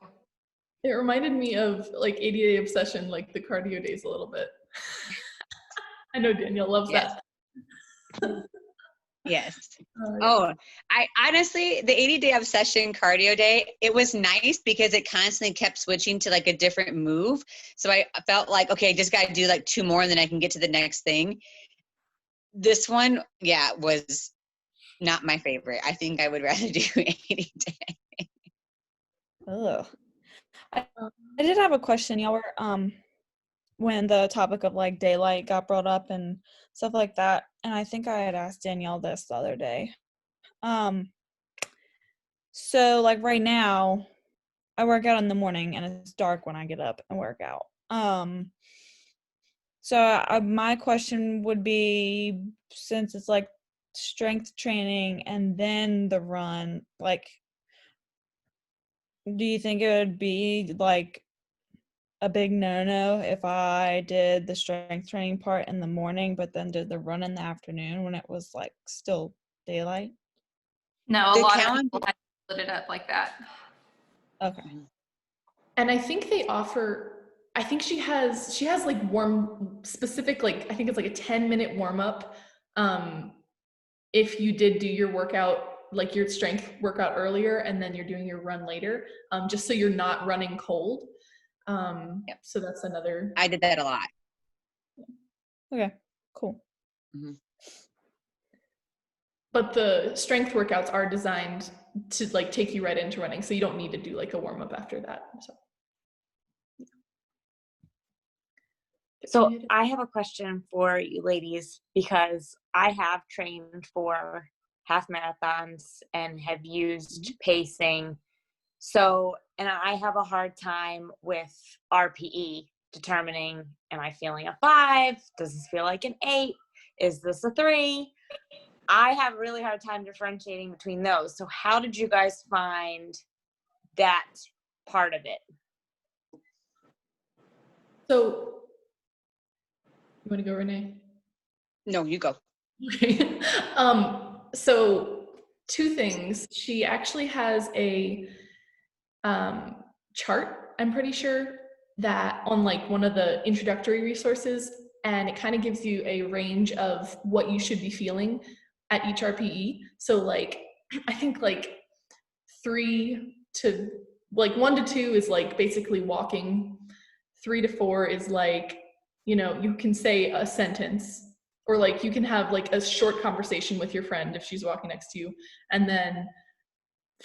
S3: It reminded me of like 80-day obsession, like the cardio days a little bit. I know Danielle loves that.
S4: Yes. Oh, I honestly, the 80-day obsession cardio day, it was nice because it constantly kept switching to like a different move. So I felt like, okay, I just got to do like 2 more and then I can get to the next thing. This one, yeah, was not my favorite. I think I would rather do 80 day.
S5: Ugh. I did have a question. Y'all were when the topic of like daylight got brought up and stuff like that, and I think I had asked Danielle this the other day. So like right now, I work out in the morning and it's dark when I get up and work out. So my question would be, since it's like strength training and then the run, like, do you think it would be like a big no-no if I did the strength training part in the morning, but then did the run in the afternoon when it was like still daylight?
S2: No, a
S4: The
S2: lot of
S4: calendar-
S2: people have split it up like that.
S5: Okay.
S3: And I think they offer, I think she has like specific, like, I think it's like a 10-minute warm up. If you did do your workout, like your strength workout earlier, and then you're doing your run later, just so you're not running cold.
S4: Yep.
S3: So that's another.
S4: I did that a lot.
S5: Okay, cool.
S4: Mm-hmm.
S3: But the strength workouts are designed to like take you right into running, so you don't need to do like a warm up after that.
S6: So I have a question for you ladies, because I have trained for half marathons and have used pacing. So, and I have a hard time with RPE, determining, am I feeling a 5? Does this feel like an 8? Is this a 3? I have a really hard time differentiating between those. So how did you guys find that part of it?
S3: So, you want to go, Renee?
S4: No, you go.
S3: Okay. So 2 things. She actually has a chart, I'm pretty sure, that on like one of the introductory resources, and it kind of gives you a range of what you should be feeling at each RPE. So like, I think like 3 to like 1 to 2 is like basically walking. 3 to 4 is like, you know, you can say a sentence, or like you can have like a short conversation with your friend if she's walking next to you. And then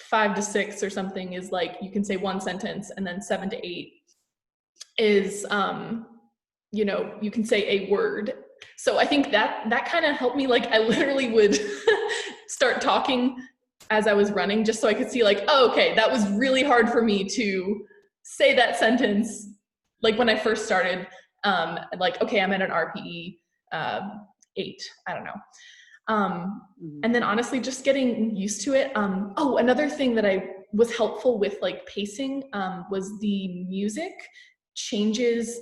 S3: 5 to 6 or something is like you can say 1 sentence. And then 7 to 8 is you know, you can say a word. So I think that kind of helped me. Like I literally would start talking as I was running, just so I could see like, oh, okay, that was really hard for me to say that sentence. Like when I first started, like, okay, I'm at an RPE 8, I don't know. And then honestly, just getting used to it. Oh, another thing that I was helpful with like pacing was the music changes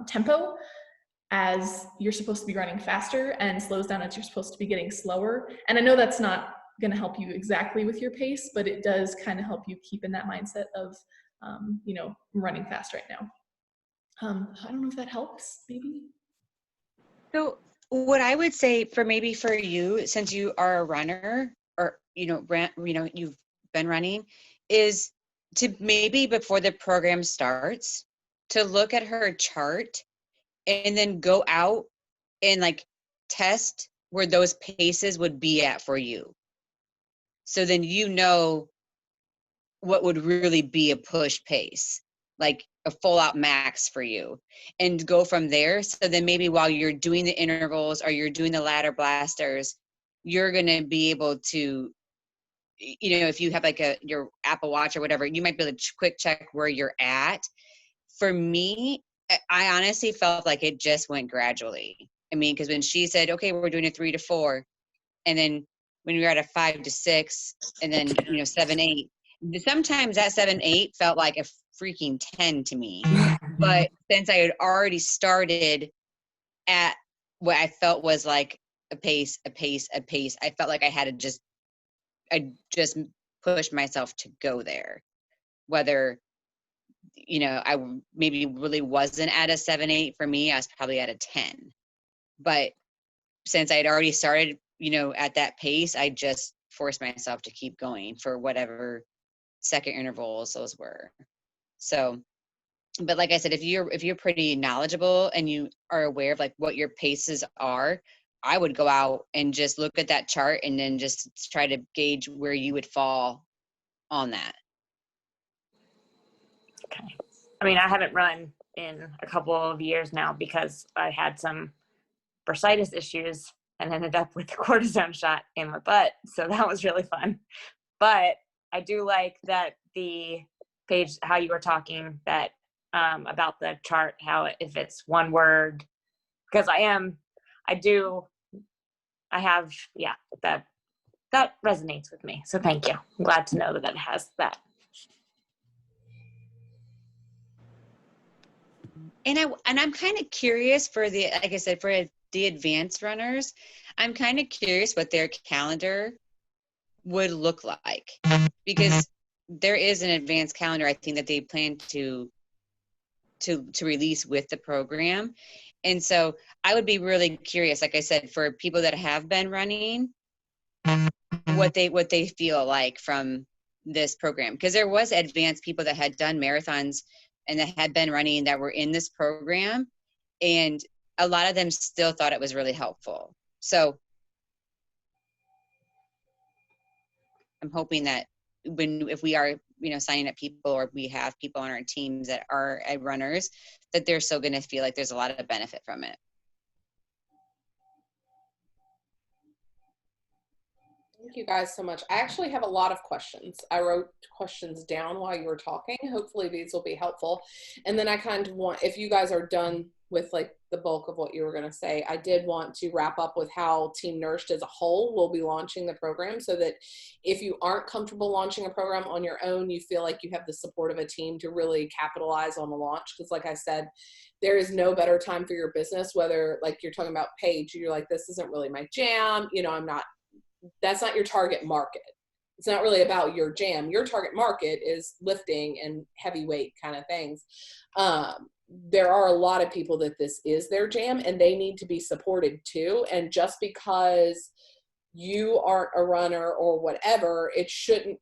S3: tempo as you're supposed to be running faster, and slows down as you're supposed to be getting slower. And I know that's not going to help you exactly with your pace, but it does kind of help you keep in that mindset of, you know, running fast right now. I don't know if that helps, maybe.
S4: So what I would say for you, since you are a runner, or, you know, you've been running, is to maybe before the program starts, to look at her chart and then go out and like test where those paces would be at for you. So then you know what would really be a push pace, like a full out max for you, and go from there. So then maybe while you're doing the intervals or you're doing the ladder blasters, you're going to be able to, you know, if you have like your Apple Watch or whatever, you might be able to quick check where you're at. For me, I honestly felt like it just went gradually. I mean, because when she said, okay, we're doing a 3 to 4, and then when we were at a 5 to 6, and then, 7, 8, sometimes that 7, 8 felt like a freaking 10 to me. But since I had already started at what I felt was like a pace, I felt like I just pushed myself to go there. Whether, I maybe really wasn't at a 7, 8 for me, I was probably at a 10. But since I had already started, at that pace, I just forced myself to keep going for whatever second intervals those were. So, but like I said, if you're pretty knowledgeable and you are aware of like what your paces are, I would go out and just look at that chart and then just try to gauge where you would fall on that.
S6: Okay. I mean, I haven't run in a couple of years now because I had some bursitis issues and ended up with a cortisone shot in my butt. So that was really fun. But I do like that the page, how you were talking that about the chart, how if it's one word, because that resonates with me. So thank you. I'm glad to know that it has that.
S4: And I'm kind of curious for like I said, for the advanced runners, I'm kind of curious what their calendar would look like, because there is an advanced calendar I think that they plan to release with the program. And so I would be really curious, like I said, for people that have been running, what they feel like from this program, because there was advanced people that had done marathons and that had been running that were in this program, and a lot of them still thought it was really helpful. So I'm hoping that if we are, signing up people, or we have people on our teams that are runners, that they're still going to feel like there's a lot of benefit from it.
S1: Thank you guys so much. I actually have a lot of questions. I wrote questions down while you were talking. Hopefully these will be helpful. And then I kind of want, if you guys are done with like the bulk of what you were going to say, I did want to wrap up with how Team Nourished as a whole will be launching the program, so that if you aren't comfortable launching a program on your own, you feel like you have the support of a team to really capitalize on the launch. Because like I said, there is no better time for your business, whether like you're talking about Paige, you're like, this isn't really my jam, that's not your target market. It's not really about your jam. Your target market is lifting and heavyweight kind of things. There are a lot of people that this is their jam, and they need to be supported too. And just because you aren't a runner or whatever,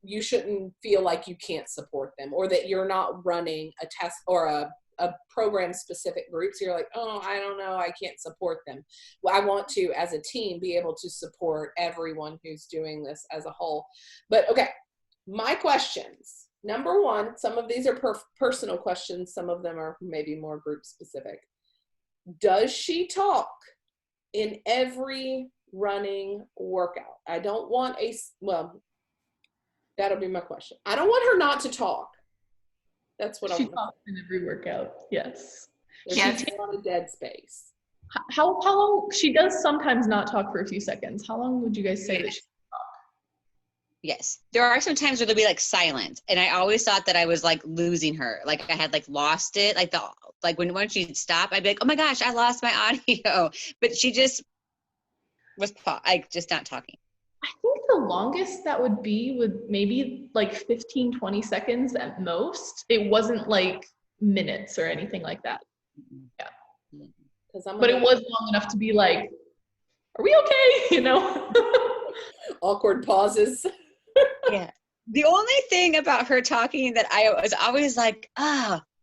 S1: you shouldn't feel like you can't support them, or that you're not running a test or a program specific group. So you're like, oh, I don't know, I can't support them. Well, I want to, as a team, be able to support everyone who's doing this as a whole. But okay, my questions. Number one, some of these are personal questions. Some of them are maybe more group specific. Does she talk in every running workout? I don't want that'll be my question. I don't want her not to talk. That's what
S3: she talks in every workout. Yes.
S1: There's a lot of dead space.
S3: How long? She does sometimes not talk for a few seconds. How long would you guys say that she talk?
S4: Yes. There are some times where they'll be like silent, and I always thought that I was like losing her. Like I had like lost it. When she'd stop, I'd be like, oh my gosh, I lost my audio. But she just was just not talking.
S3: I think the longest that would maybe like 15, 20 seconds at most. It wasn't like minutes or anything like that. Yeah. But it was long enough to be like, are we okay?
S1: Awkward pauses.
S4: Yeah. The only thing about her talking that I was always like,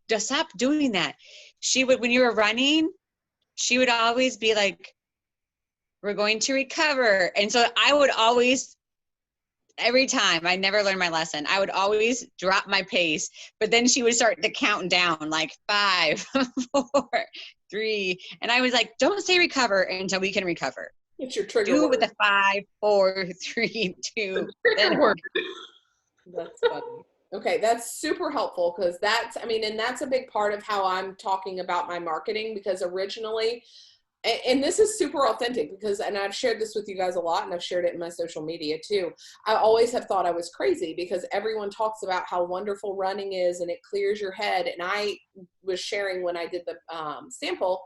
S4: just stop doing that. She would, when you were running, she would always be like, we're going to recover. And so I would always, every time, I never learned my lesson, I would always drop my pace, but then she would start to count down like 5, 4, 3. And I was like, don't say recover until we can recover.
S1: It's your trigger
S4: Do
S1: word.
S4: it with a 5, 4, 3, 2.
S1: That's funny. Okay, that's super helpful because and that's a big part of how I'm talking about my marketing, because originally, and this is super authentic because, and I've shared this with you guys a lot and I've shared it in my social media too. I always have thought I was crazy because everyone talks about how wonderful running is and it clears your head. And I was sharing when I did the sample,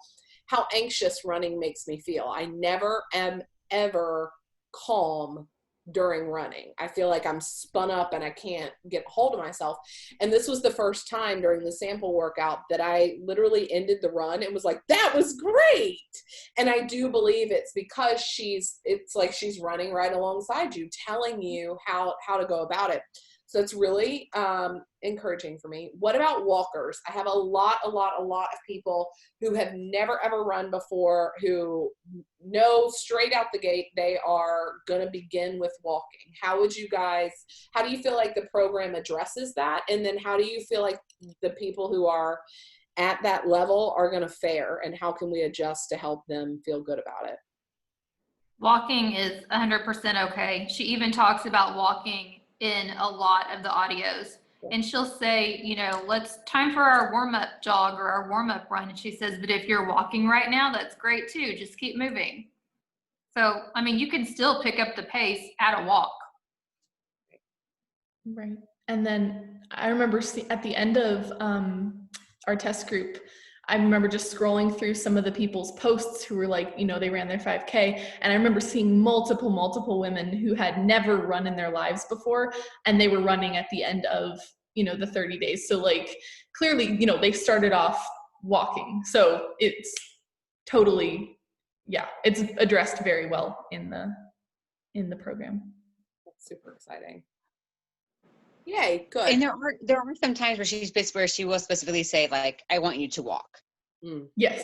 S1: how anxious running makes me feel. I never am ever calm during running. I feel like I'm spun up and I can't get a hold of myself. And this was the first time during the sample workout that I literally ended the run and was like, that was great. And I do believe it's because it's like she's running right alongside you, telling you how to go about it. So it's really encouraging for me. What about walkers? I have a lot of people who have never ever run before, who know straight out the gate they are going to begin with walking. How do you feel like the program addresses that? And then how do you feel like the people who are at that level are going to fare, and how can we adjust to help them feel good about it?
S2: Walking is 100% okay. She even talks about walking in a lot of the audios. And she'll say, let's time for our warm-up jog or our warm-up run. And she says, but if you're walking right now, that's great too. Just keep moving. So, you can still pick up the pace at a walk.
S3: Right. And then I remember at the end of our test group, I remember just scrolling through some of the people's posts who were like, they ran their 5K. And I remember seeing multiple women who had never run in their lives before. And they were running at the end of, the 30 days. So like, clearly, they started off walking. So it's totally, it's addressed very well in the program.
S1: That's super exciting. Yay, good.
S4: And there are some times where she will specifically say, like, I want you to walk.
S3: Yes.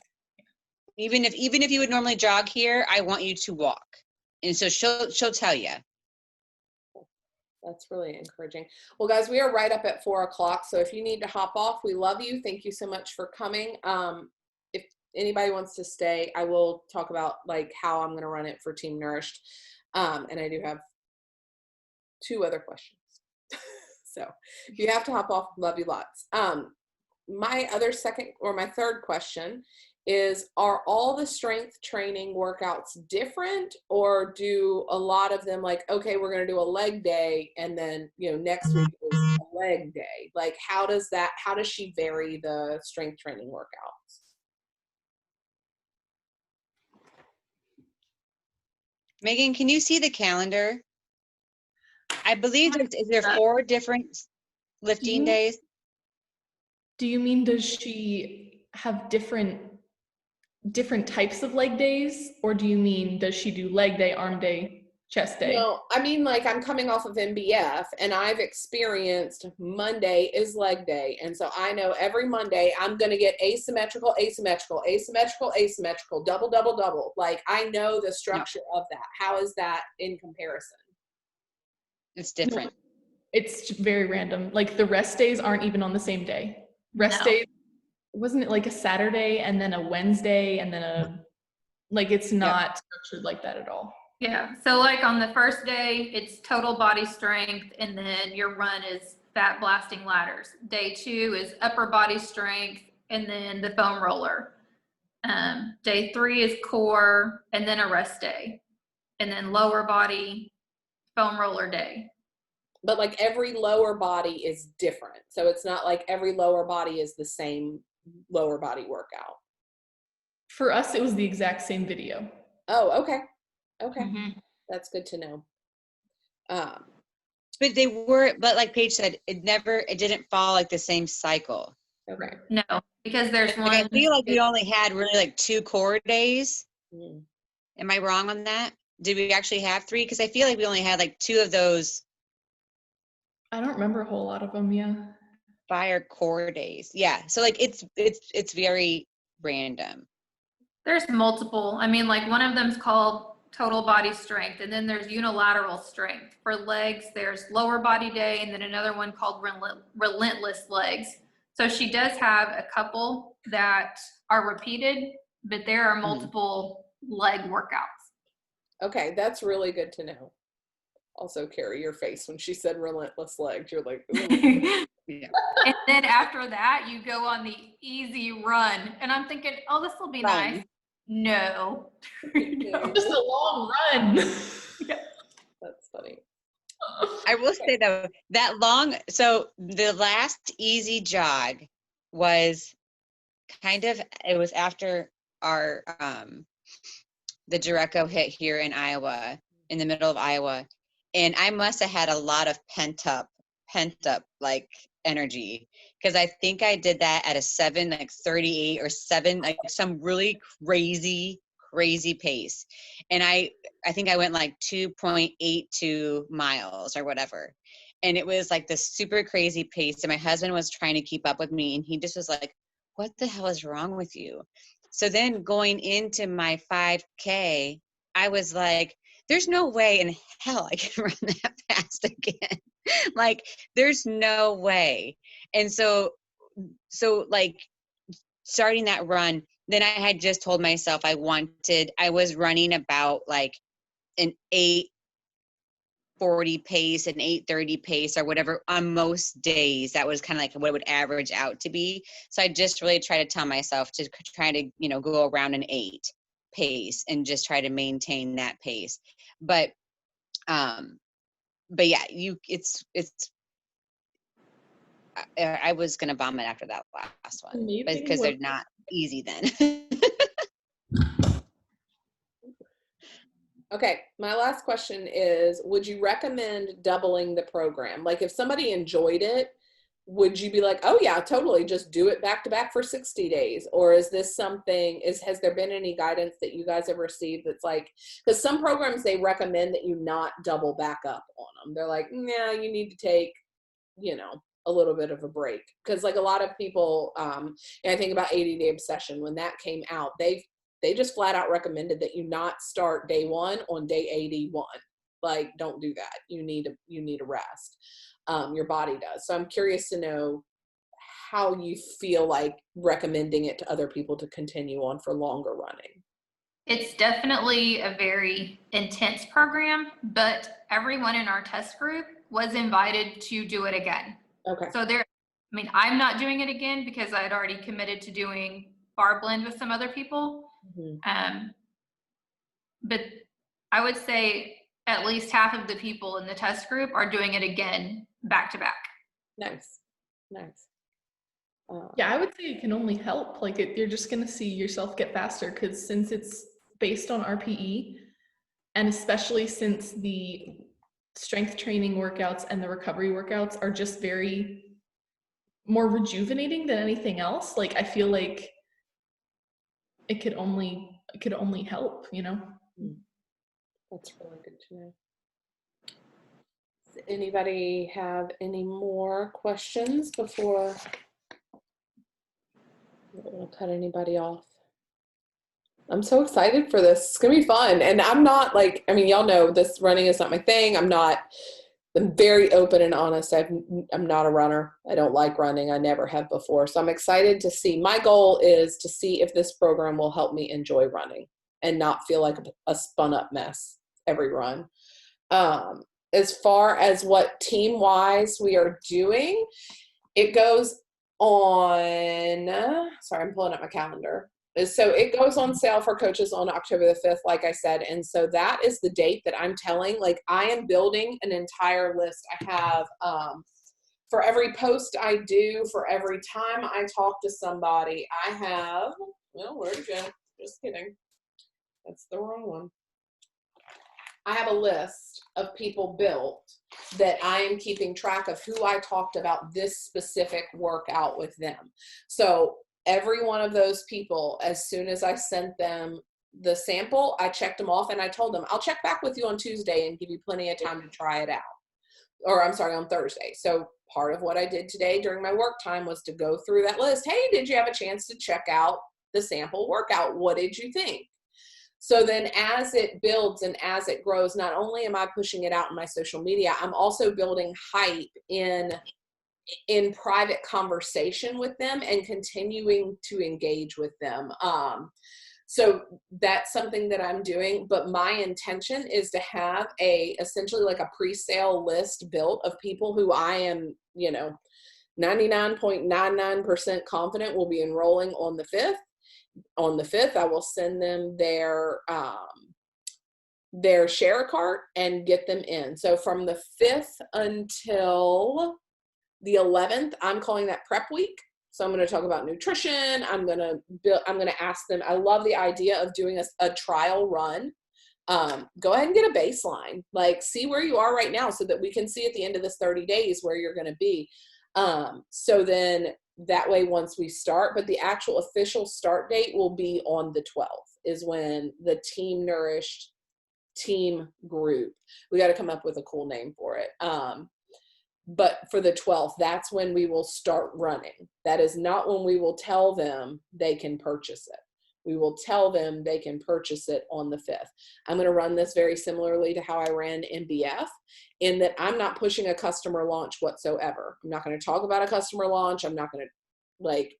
S4: Even if you would normally jog here, I want you to walk. And so she'll tell you.
S1: That's really encouraging. Well, guys, we are right up at 4:00. So if you need to hop off, we love you. Thank you so much for coming. If anybody wants to stay, I will talk about like how I'm going to run it for Team Nourished. And I do have 2 other questions. So if you have to hop off, love you lots. My third question is, are all the strength training workouts different, or do a lot of them like, okay, we're going to do a leg day and then, next week is a leg day? Like, how does she vary the strength training workouts?
S4: Megan, can you see the calendar? I believe is there 4 different lifting days?
S3: Do you mean, does she have different types of leg days, or do you mean, does she do leg day, arm day, chest day?
S1: No, like I'm coming off of MBF and I've experienced Monday is leg day. And so I know every Monday I'm going to get asymmetrical, double. Like I know the structure of that. How is that in comparison?
S4: It's different.
S3: No, it's very random. Like the rest days aren't even on the same day. Rest days, wasn't it like a Saturday and then a Wednesday and then it's not structured like that at all.
S2: Yeah, so like on the first day, it's total body strength, and then your run is fat blasting ladders. Day 2 is upper body strength, and then the foam roller. Day 3 is core, and then a rest day, and then lower body foam roller day.
S1: But like every lower body is different. So it's not like every lower body is the same lower body workout.
S3: For us, it was the exact same video.
S1: Oh, okay. That's good to know.
S4: But like Paige said, it didn't follow like the same cycle.
S1: Okay.
S2: No, because there's one.
S4: I feel like we only had really like 2 core days. Am I wrong on that? Did we actually have 3? Because I feel like we only had like 2 of those.
S3: I don't remember a whole lot of them. Yeah.
S4: Fire core days. Yeah. So like it's very random.
S2: There's multiple. Like one of them's called total body strength, and then there's unilateral strength. For legs, there's lower body day, and then another one called relentless legs. So she does have a couple that are repeated, but there are multiple leg workouts.
S1: Okay, that's really good to know. also, Carrie, your face when she said relentless legs, you're like, ooh.
S4: Yeah.
S2: And then after that, you go on the easy run. And I'm thinking, oh, this will be
S4: Run.
S2: nice. No. No.
S3: Just a long run.
S1: That's funny.
S4: I will say though, so the last easy jog was it was after our, the Jericho hit here in Iowa, in the middle of Iowa. And I must have had a lot of pent up like energy. Cause I think I did that at a 7:38 or 7, like some really crazy pace. And I think I went like 2.82 miles or whatever. And it was like this super crazy pace. And my husband was trying to keep up with me. And he just was like, what the hell is wrong with you? So then going into my 5K, I was like, there's no way in hell I can run that fast again. Like, there's no way. And so like starting that run, then I had just told myself I was running about like an 8:40 pace, an 8:30 pace or whatever on most days. That was kind of like what it would average out to be. So I just really try to tell myself to try to, go around an 8 pace and just try to maintain that pace. But yeah, I was going to vomit after that last one, but because they're not easy then.
S1: Okay, my last question is, would you recommend doubling the program? Like if somebody enjoyed it, would you be like, oh yeah, totally, just do it back to back for 60 days? Or is this has there been any guidance that you guys have received that's like, because some programs, they recommend that you not double back up on them. They're like, nah, you need to take, a little bit of a break. Because like a lot of people, and I think about 80 Day Obsession, when that came out, they just flat out recommended that you not start day 1 on day 81. Like, don't do that. You need a rest. Your body does. So I'm curious to know how you feel like recommending it to other people to continue on for longer running.
S2: It's definitely a very intense program, but everyone in our test group was invited to do it again.
S1: Okay.
S2: So I'm not doing it again because I had already committed to doing bar blend with some other people.
S1: Mm-hmm.
S2: But I would say at least half of the people in the test group are doing it again back to back.
S1: Nice.
S3: Yeah, I would say it can only help. Like you're just going to see yourself get faster because since it's based on RPE, and especially since the strength training workouts and the recovery workouts are just very more rejuvenating than anything else. Like I feel like it could only help,
S1: That's really good to know. Does anybody have any more questions before we'll cut anybody off? I'm so excited for this. It's gonna be fun. And I'm not like, y'all know this running is not my thing. I'm very open and honest. I'm not a runner. I don't like running. I never have before. So I'm excited to see. My goal is to see if this program will help me enjoy running and not feel like a spun up mess every run. As far as what team-wise we are doing, it goes on, sorry, I'm pulling up my calendar. So it goes on sale for coaches on October the 5th, like I said. And so that is the date that I'm telling. Like I am building an entire list. I have, for every post I do, for every time I talk to somebody, I have, where'd it go? Just kidding. That's the wrong one. I have a list of people built that I am keeping track of who I talked about this specific workout with them. So every one of those people, as soon as I sent them the sample, I checked them off and I told them, I'll check back with you on Tuesday and give you plenty of time to try it out. Or I'm sorry, on Thursday. So part of what I did today during my work time was to go through that list. Hey, did you have a chance to check out the sample workout? What did you think? So then as it builds and as it grows, not only am I pushing it out in my social media, I'm also building hype in private conversation with them and continuing to engage with them. So that's something that I'm doing, but my intention is to have essentially like a pre-sale list built of people who I am, 99.99% confident will be enrolling on the 5th. On the 5th, I will send them their share cart and get them in. So from the 5th until the 11th, I'm calling that prep week. So I'm going to talk about nutrition. I'm going to ask them. I love the idea of doing a trial run. Go ahead and get a baseline, like see where you are right now so that we can see at the end of this 30 days where you're going to be. So then that way, once we start, but the actual official start date will be on the 12th is when the Team Nourished Team group, we got to come up with a cool name for it. But for the 12th, that's when we will start running. That is not when we will tell them they can purchase it. We will tell them they can purchase it on the 5th. I'm going to run this very similarly to how I ran MBF, in that I'm not pushing a customer launch whatsoever. I'm not going to talk about a customer launch. I'm not going to,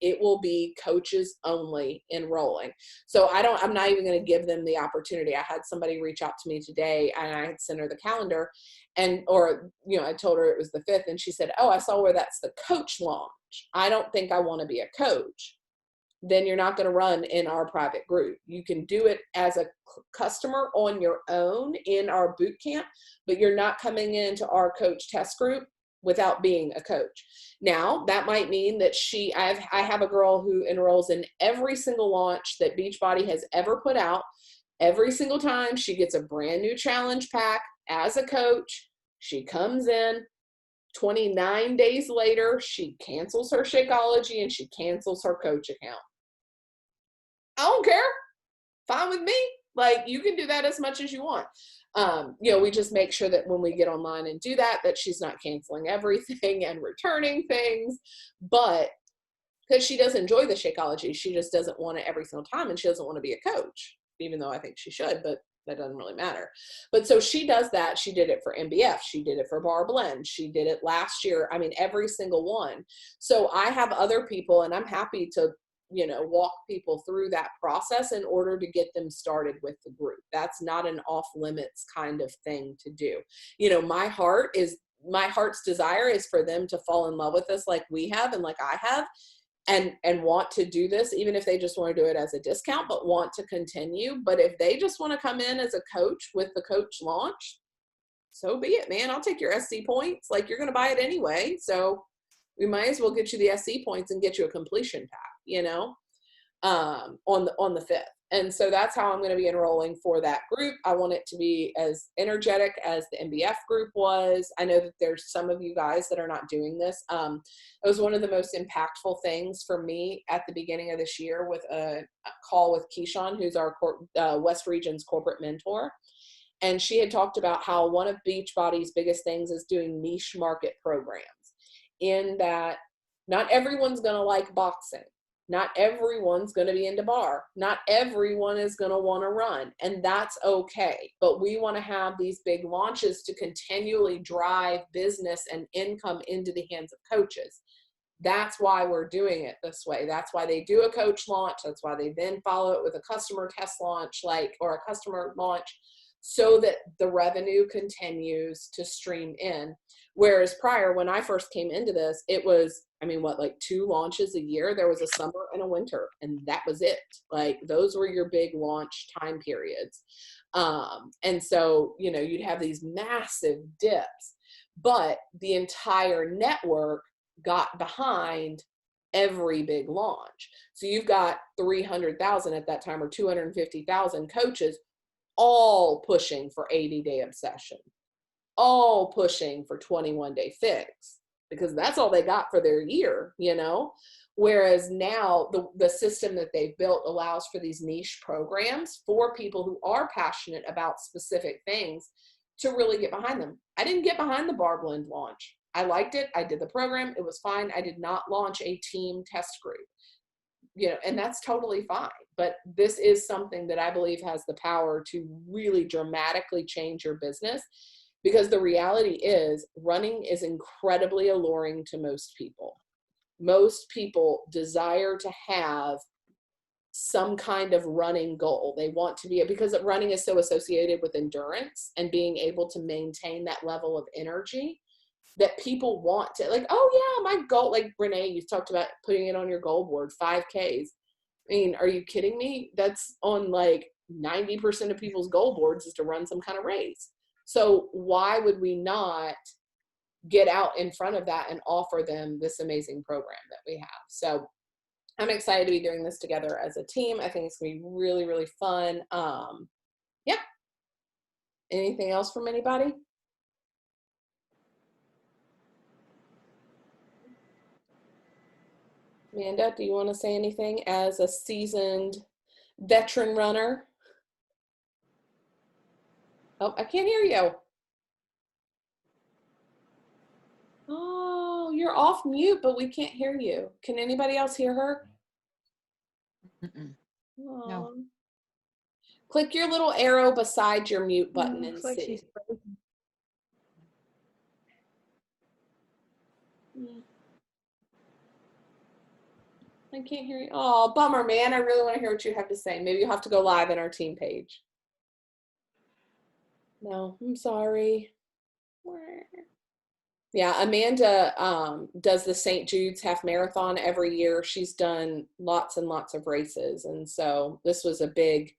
S1: it will be coaches only enrolling. So I'm not even going to give them the opportunity. I had somebody reach out to me today and I had sent her the calendar I told her it was the 5th and she said, oh, I saw where that's the coach launch. I don't think I want to be a coach. Then you're not going to run in our private group. You can do it as a customer on your own in our boot camp, but you're not coming into our coach test group without being a coach. Now, that might mean that I have a girl who enrolls in every single launch that Beachbody has ever put out. Every single time she gets a brand new challenge pack as a coach, she comes in. 29 days later, she cancels her Shakeology and she cancels her coach account. I don't care. Fine with me. You can do that as much as you want. We just make sure that when we get online and do that she's not canceling everything and returning things, but because she does enjoy the Shakeology, she just doesn't want it every single time and she doesn't want to be a coach, even though I think she should, but that doesn't really matter. But so she does that. She did it for MBF. She did it for Bar Blend. She did it last year. I mean, every single one. So I have other people and I'm happy to walk people through that process in order to get them started with the group. That's not an off limits kind of thing to do. My heart's desire is for them to fall in love with us like we have and like I have, and want to do this, even if they just want to do it as a discount, but want to continue. But if they just want to come in as a coach with the coach launch, so be it, man. I'll take your SC points. You're going to buy it anyway. So we might as well get you the SC points and get you a completion pack, on the 5th. And so that's how I'm going to be enrolling for that group. I want it to be as energetic as the MBF group was. I know that there's some of you guys that are not doing this. It was one of the most impactful things for me at the beginning of this year with a call with Keyshawn, who's our West Region's corporate mentor. And she had talked about how one of Beachbody's biggest things is doing niche market programs, in that not everyone's going to like boxing. Not everyone's going to be into bar. Not everyone is going to want to run, and that's okay. But we want to have these big launches to continually drive business and income into the hands of coaches. That's why we're doing it this way. That's why they do a coach launch. That's why they then follow it with a customer test launch, or a customer launch, so that the revenue continues to stream in. Whereas prior, when I first came into this, it was, 2 launches a year. There was a summer and a winter, and that was it. Those were your big launch time periods. And so, you'd have these massive dips, but the entire network got behind every big launch. So you've got 300,000 at that time, or 250,000 coaches, all pushing for 80-day obsession, all pushing for 21-day fix, because that's all they got for their year, Whereas now the system that they've built allows for these niche programs for people who are passionate about specific things to really get behind them. I didn't get behind the Bar Blend launch. I liked it. I did the program. It was fine. I did not launch a team test group, and that's totally fine. But this is something that I believe has the power to really dramatically change your business, because the reality is running is incredibly alluring to most people. Most people desire to have some kind of running goal. They want to be, because running is so associated with endurance and being able to maintain that level of energy, that people want to, like, oh yeah, my goal, like Renee, you talked about putting it on your goal board, 5Ks. I mean, are you kidding me? That's on like 90% of people's goal boards, is to run some kind of race. So why would we not get out in front of that and offer them this amazing program that we have? So I'm excited to be doing this together as a team. I think it's gonna be really, really fun. Yeah. Anything else from anybody? Amanda, do you want to say anything as a seasoned veteran runner? Oh, I can't hear you. Oh, you're off mute, but we can't hear you. Can anybody else hear her?
S4: No.
S1: Click your little arrow beside your mute button and
S5: Looks like
S1: see.
S5: she's frozen.
S1: I can't hear you. Oh, bummer, man. I really want to hear what you have to say. Maybe you'll have to go live in our team page. No, I'm sorry. Yeah, Amanda does the St. Jude's half marathon every year. She's done lots and lots of races. And so this was a big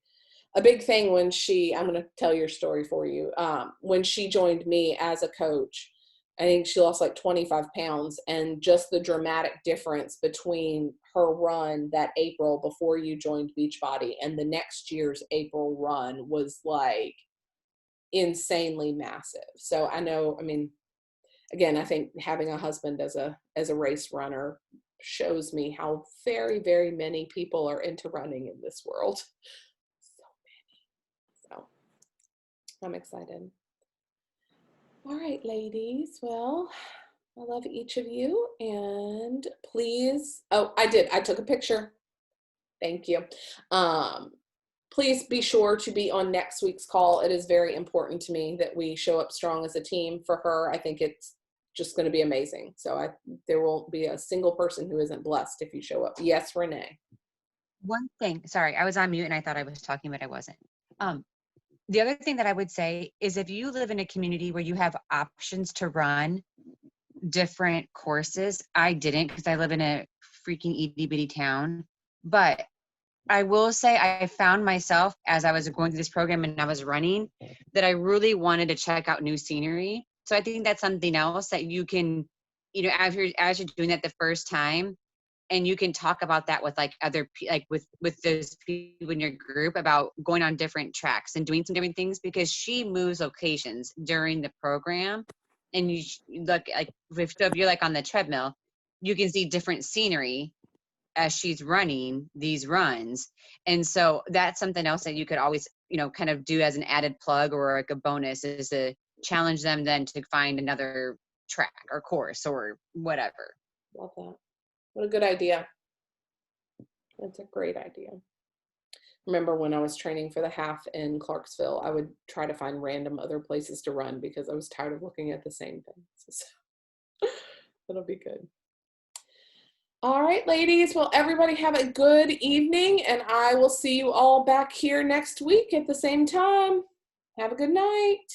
S1: thing when I'm going to tell your story for you. When she joined me as a coach, I think she lost like 25 pounds, and just the dramatic difference between her run that April before you joined Beachbody and the next year's April run was like insanely massive. So I know, I mean, again, I think having a husband as a race runner shows me how very, very many people are into running in this world. So many. So I'm excited. All right, ladies. Well, I love each of you. And please, oh, I took a picture. Thank you. Please be sure to be on next week's call. It is very important to me that we show up strong as a team for her. I think it's just going to be amazing. So there won't be a single person who isn't blessed if you show up. Yes, Renee.
S4: One thing, sorry, I was on mute and I thought I was talking, but I wasn't. The other thing that I would say is, if you live in a community where you have options to run different courses, I didn't, because I live in a freaking itty bitty town. But I will say I found myself, as I was going through this program and I was running, that I really wanted to check out new scenery. So I think that's something else that you can, as you're doing that the first time, and you can talk about that with like other, like with those people in your group, about going on different tracks and doing some different things, because she moves locations during the program. And you look like, if you're like on the treadmill, you can see different scenery as she's running these runs. And so that's something else that you could always, kind of do as an added plug or like a bonus, is to challenge them then to find another track or course or whatever.
S1: Love that. What a good idea. That's a great idea. Remember when I was training for the half in Clarksville, I would try to find random other places to run because I was tired of looking at the same things. So that'll be good. All right, ladies. Well, everybody have a good evening, and I will see you all back here next week at the same time. Have a good night.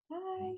S1: Bye.